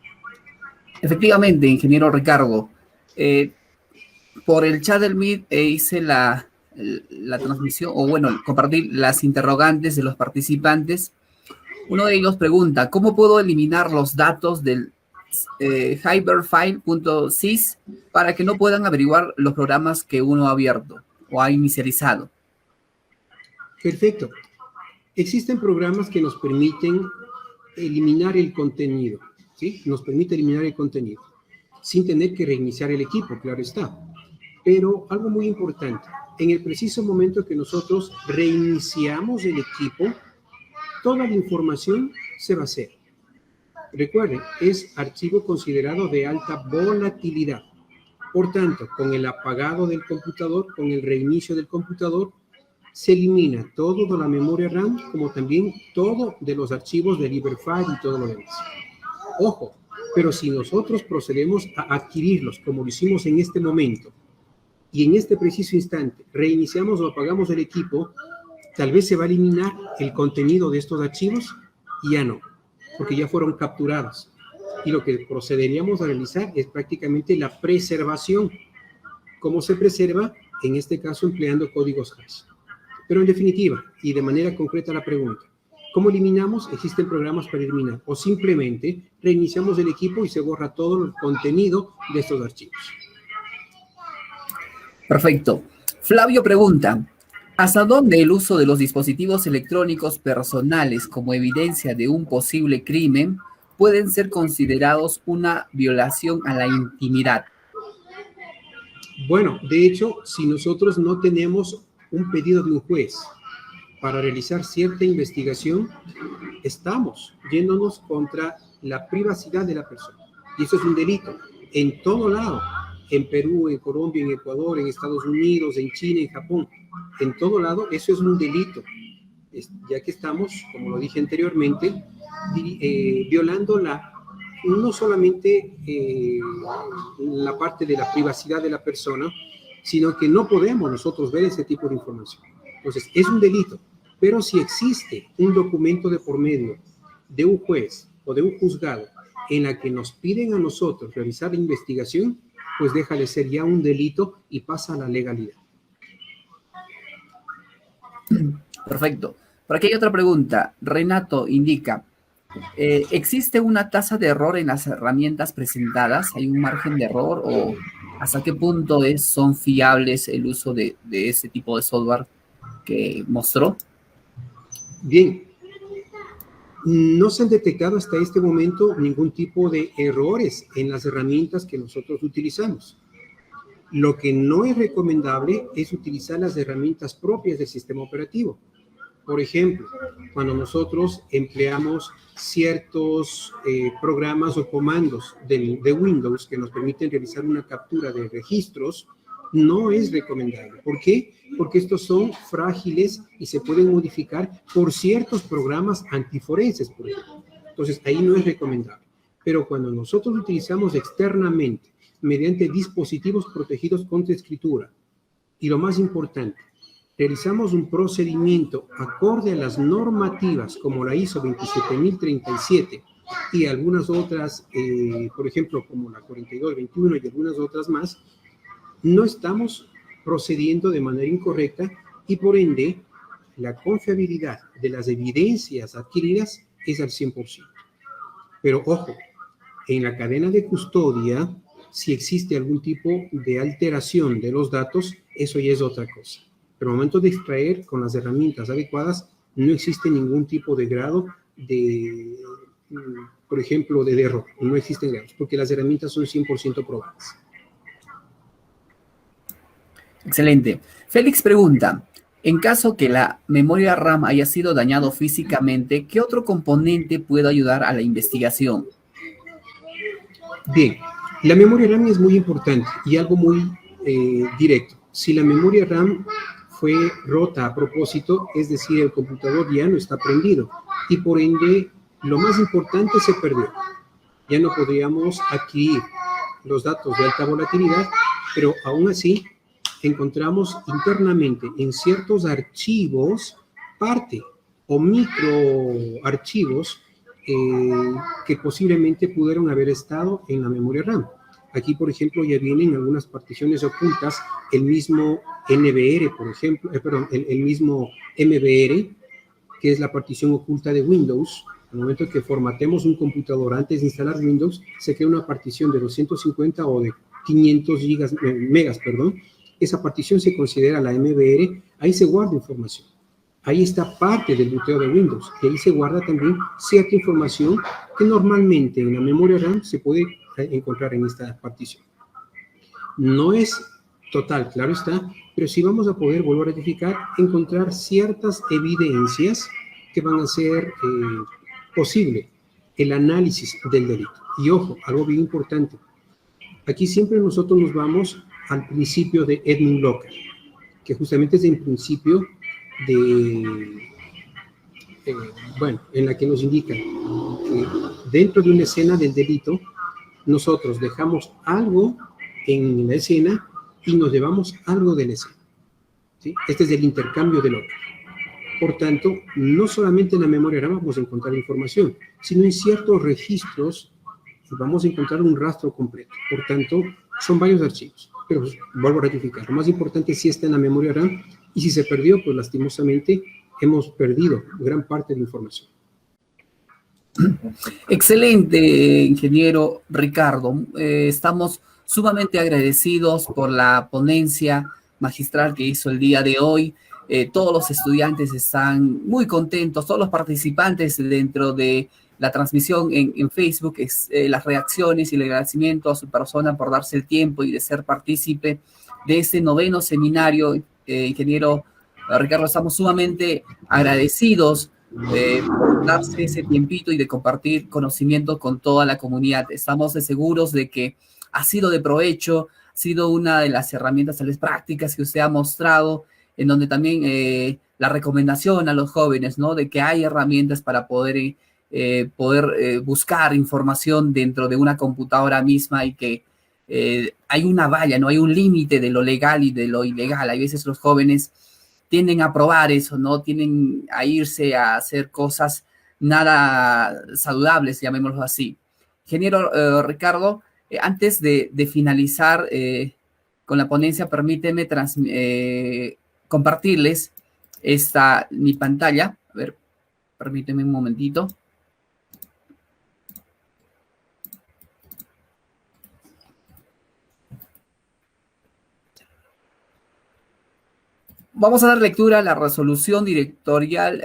Efectivamente, ingeniero Ricardo, por el chat del Meet hice la transmisión, o bueno, compartir las interrogantes de los participantes. Uno de ellos pregunta, ¿cómo puedo eliminar los datos del hyperfile.sys para que no puedan averiguar los programas que uno ha abierto o ha inicializado? Perfecto. Existen programas que nos permiten eliminar el contenido, ¿sí? Nos permite eliminar el contenido sin tener que reiniciar el equipo, claro está. Pero algo muy importante, en el preciso momento que nosotros reiniciamos el equipo, toda la información se va a hacer. Recuerden, es archivo considerado de alta volatilidad. Por tanto, con el apagado del computador, con el reinicio del computador, se elimina todo de la memoria RAM, como también todo de los archivos de LibreFile y todo lo demás. Ojo, pero si nosotros procedemos a adquirirlos, como lo hicimos en este momento, y en este preciso instante reiniciamos o apagamos el equipo, tal vez se va a eliminar el contenido de estos archivos y ya no, porque ya fueron capturados. Y lo que procederíamos a realizar es prácticamente la preservación. ¿Cómo se preserva? En este caso, empleando códigos hash. Pero en definitiva, y de manera concreta la pregunta, ¿cómo eliminamos? Existen programas para eliminar. O simplemente reiniciamos el equipo y se borra todo el contenido de estos archivos. Perfecto. Flavio pregunta, ¿hasta dónde el uso de los dispositivos electrónicos personales como evidencia de un posible crimen pueden ser considerados una violación a la intimidad? Bueno, de hecho, si nosotros no tenemos un pedido de un juez para realizar cierta investigación, estamos yéndonos contra la privacidad de la persona. Y eso es un delito en todo lado, en Perú, en Colombia, en Ecuador, en Estados Unidos, en China, en Japón. En todo lado, eso es un delito, ya que estamos, como lo dije anteriormente, violando no solamente la parte de la privacidad de la persona, sino que no podemos nosotros ver ese tipo de información. Entonces, es un delito, pero si existe un documento de por medio de un juez o de un juzgado en la que nos piden a nosotros realizar la investigación, pues deja de ser ya un delito y pasa a la legalidad. Perfecto. Por aquí hay otra pregunta. Renato indica, ¿existe una tasa de error en las herramientas presentadas? ¿Hay un margen de error o hasta qué punto son fiables el uso de ese tipo de software que mostró? Bien, no se han detectado hasta este momento ningún tipo de errores en las herramientas que nosotros utilizamos. Lo que no es recomendable es utilizar las herramientas propias del sistema operativo. Por ejemplo, cuando nosotros empleamos ciertos programas o comandos de Windows que nos permiten realizar una captura de registros, no es recomendable. ¿Por qué? Porque estos son frágiles y se pueden modificar por ciertos programas antiforenses, por ejemplo. Entonces, ahí no es recomendable. Pero cuando nosotros utilizamos externamente, mediante dispositivos protegidos contra escritura, y lo más importante, realizamos un procedimiento acorde a las normativas como la ISO 27037 y algunas otras, por ejemplo, como la 4221 y algunas otras más, no estamos procediendo de manera incorrecta y por ende la confiabilidad de las evidencias adquiridas es al 100%. Pero ojo, en la cadena de custodia, si existe algún tipo de alteración de los datos, eso ya es otra cosa. Pero al momento de extraer con las herramientas adecuadas, no existe ningún tipo de grado de, por ejemplo, de error. No existen grados, porque las herramientas son 100% probadas. Excelente. Félix pregunta, en caso que la memoria RAM haya sido dañado físicamente, ¿qué otro componente puede ayudar a la investigación? Bien, la memoria RAM es muy importante y algo muy directo. Si la memoria RAM fue rota a propósito, es decir, el computador ya no está prendido y por ende lo más importante se perdió. Ya no podríamos adquirir los datos de alta volatilidad, pero aún así encontramos internamente en ciertos archivos parte o microarchivos que posiblemente pudieron haber estado en la memoria RAM. Aquí, por ejemplo, ya vienen algunas particiones ocultas, el mismo NVR, por ejemplo, el mismo MBR, que es la partición oculta de Windows. Al momento que formatemos un computador antes de instalar Windows, se crea una partición de 250 o de 500 megas. Esa partición se considera la MBR, ahí se guarda información. Ahí está parte del booteo de Windows, y ahí se guarda también cierta información que normalmente en la memoria RAM se puede encontrar en esta partición. No es total, claro está, pero sí vamos a poder volver a verificar, encontrar ciertas evidencias que van a hacer posible el análisis del delito. Y ojo, algo bien importante. Aquí siempre nosotros nos vamos al principio de Edmund Locker, que justamente es el principio de, en la que nos indica que dentro de una escena del delito, nosotros dejamos algo en la escena y nos llevamos algo de la escena. ¿Sí? Este es el intercambio de Locker. Por tanto, no solamente en la memoria RAM vamos a encontrar información, sino en ciertos registros vamos a encontrar un rastro completo. Por tanto, son varios archivos. Pero vuelvo a ratificar, lo más importante sí está en la memoria RAM, y si se perdió, pues lastimosamente hemos perdido gran parte de la información. Excelente, ingeniero Ricardo. Estamos sumamente agradecidos por la ponencia magistral que hizo el día de hoy. Todos los estudiantes están muy contentos, todos los participantes dentro de la transmisión en Facebook, las reacciones y el agradecimiento a su persona por darse el tiempo y de ser partícipe de este 9º seminario. Ingeniero Ricardo, estamos sumamente agradecidos por darse ese tiempito y de compartir conocimiento con toda la comunidad. Estamos seguros de que ha sido de provecho, ha sido una de las herramientas tales prácticas que usted ha mostrado, en donde también la recomendación a los jóvenes, ¿no? De que hay herramientas para poder buscar información dentro de una computadora misma, y que hay una valla, no hay un límite de lo legal y de lo ilegal. Hay veces los jóvenes tienden a probar eso, ¿no? Tienden a irse a hacer cosas nada saludables, llamémoslo así. Ingeniero Ricardo, antes de finalizar con la ponencia, permíteme compartirles mi pantalla. A ver, permíteme un momentito. Vamos a dar lectura a la resolución directorial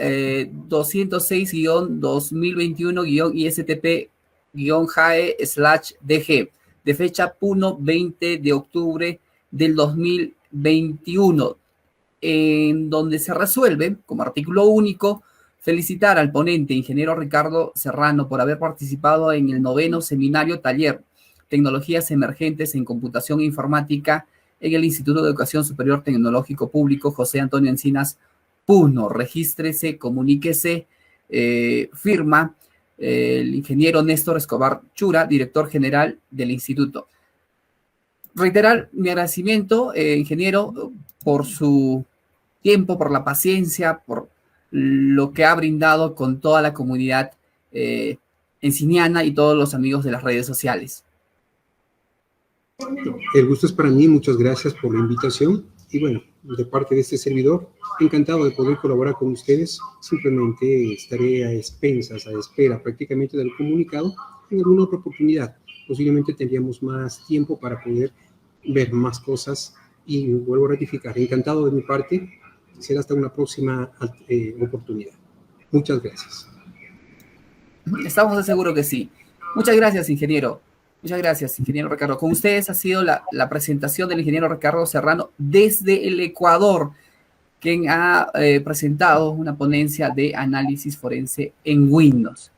206-2021-ISTP-JAE/DG de fecha 20 de octubre del 2021, en donde se resuelve, como artículo único, felicitar al ponente, ingeniero Ricardo Serrano, por haber participado en el 9º seminario taller Tecnologías Emergentes en Computación e Informática en el Instituto de Educación Superior Tecnológico Público José Antonio Encinas, Puno. Regístrese, comuníquese, firma el ingeniero Néstor Escobar Chura, director general del instituto. Reiterar mi agradecimiento, ingeniero, por su tiempo, por la paciencia, por lo que ha brindado con toda la comunidad enciniana y todos los amigos de las redes sociales. El gusto es para mí, muchas gracias por la invitación, y bueno, de parte de este servidor, encantado de poder colaborar con ustedes. Simplemente estaré a expensas, a espera prácticamente del comunicado en alguna otra oportunidad. Posiblemente tendríamos más tiempo para poder ver más cosas, y vuelvo a ratificar, encantado de mi parte. Será hasta una próxima oportunidad. Muchas gracias. Estamos de seguro que sí. Muchas gracias, ingeniero. Muchas gracias, ingeniero Ricardo. Con ustedes ha sido la presentación del ingeniero Ricardo Serrano desde el Ecuador, quien ha presentado una ponencia de análisis forense en Windows.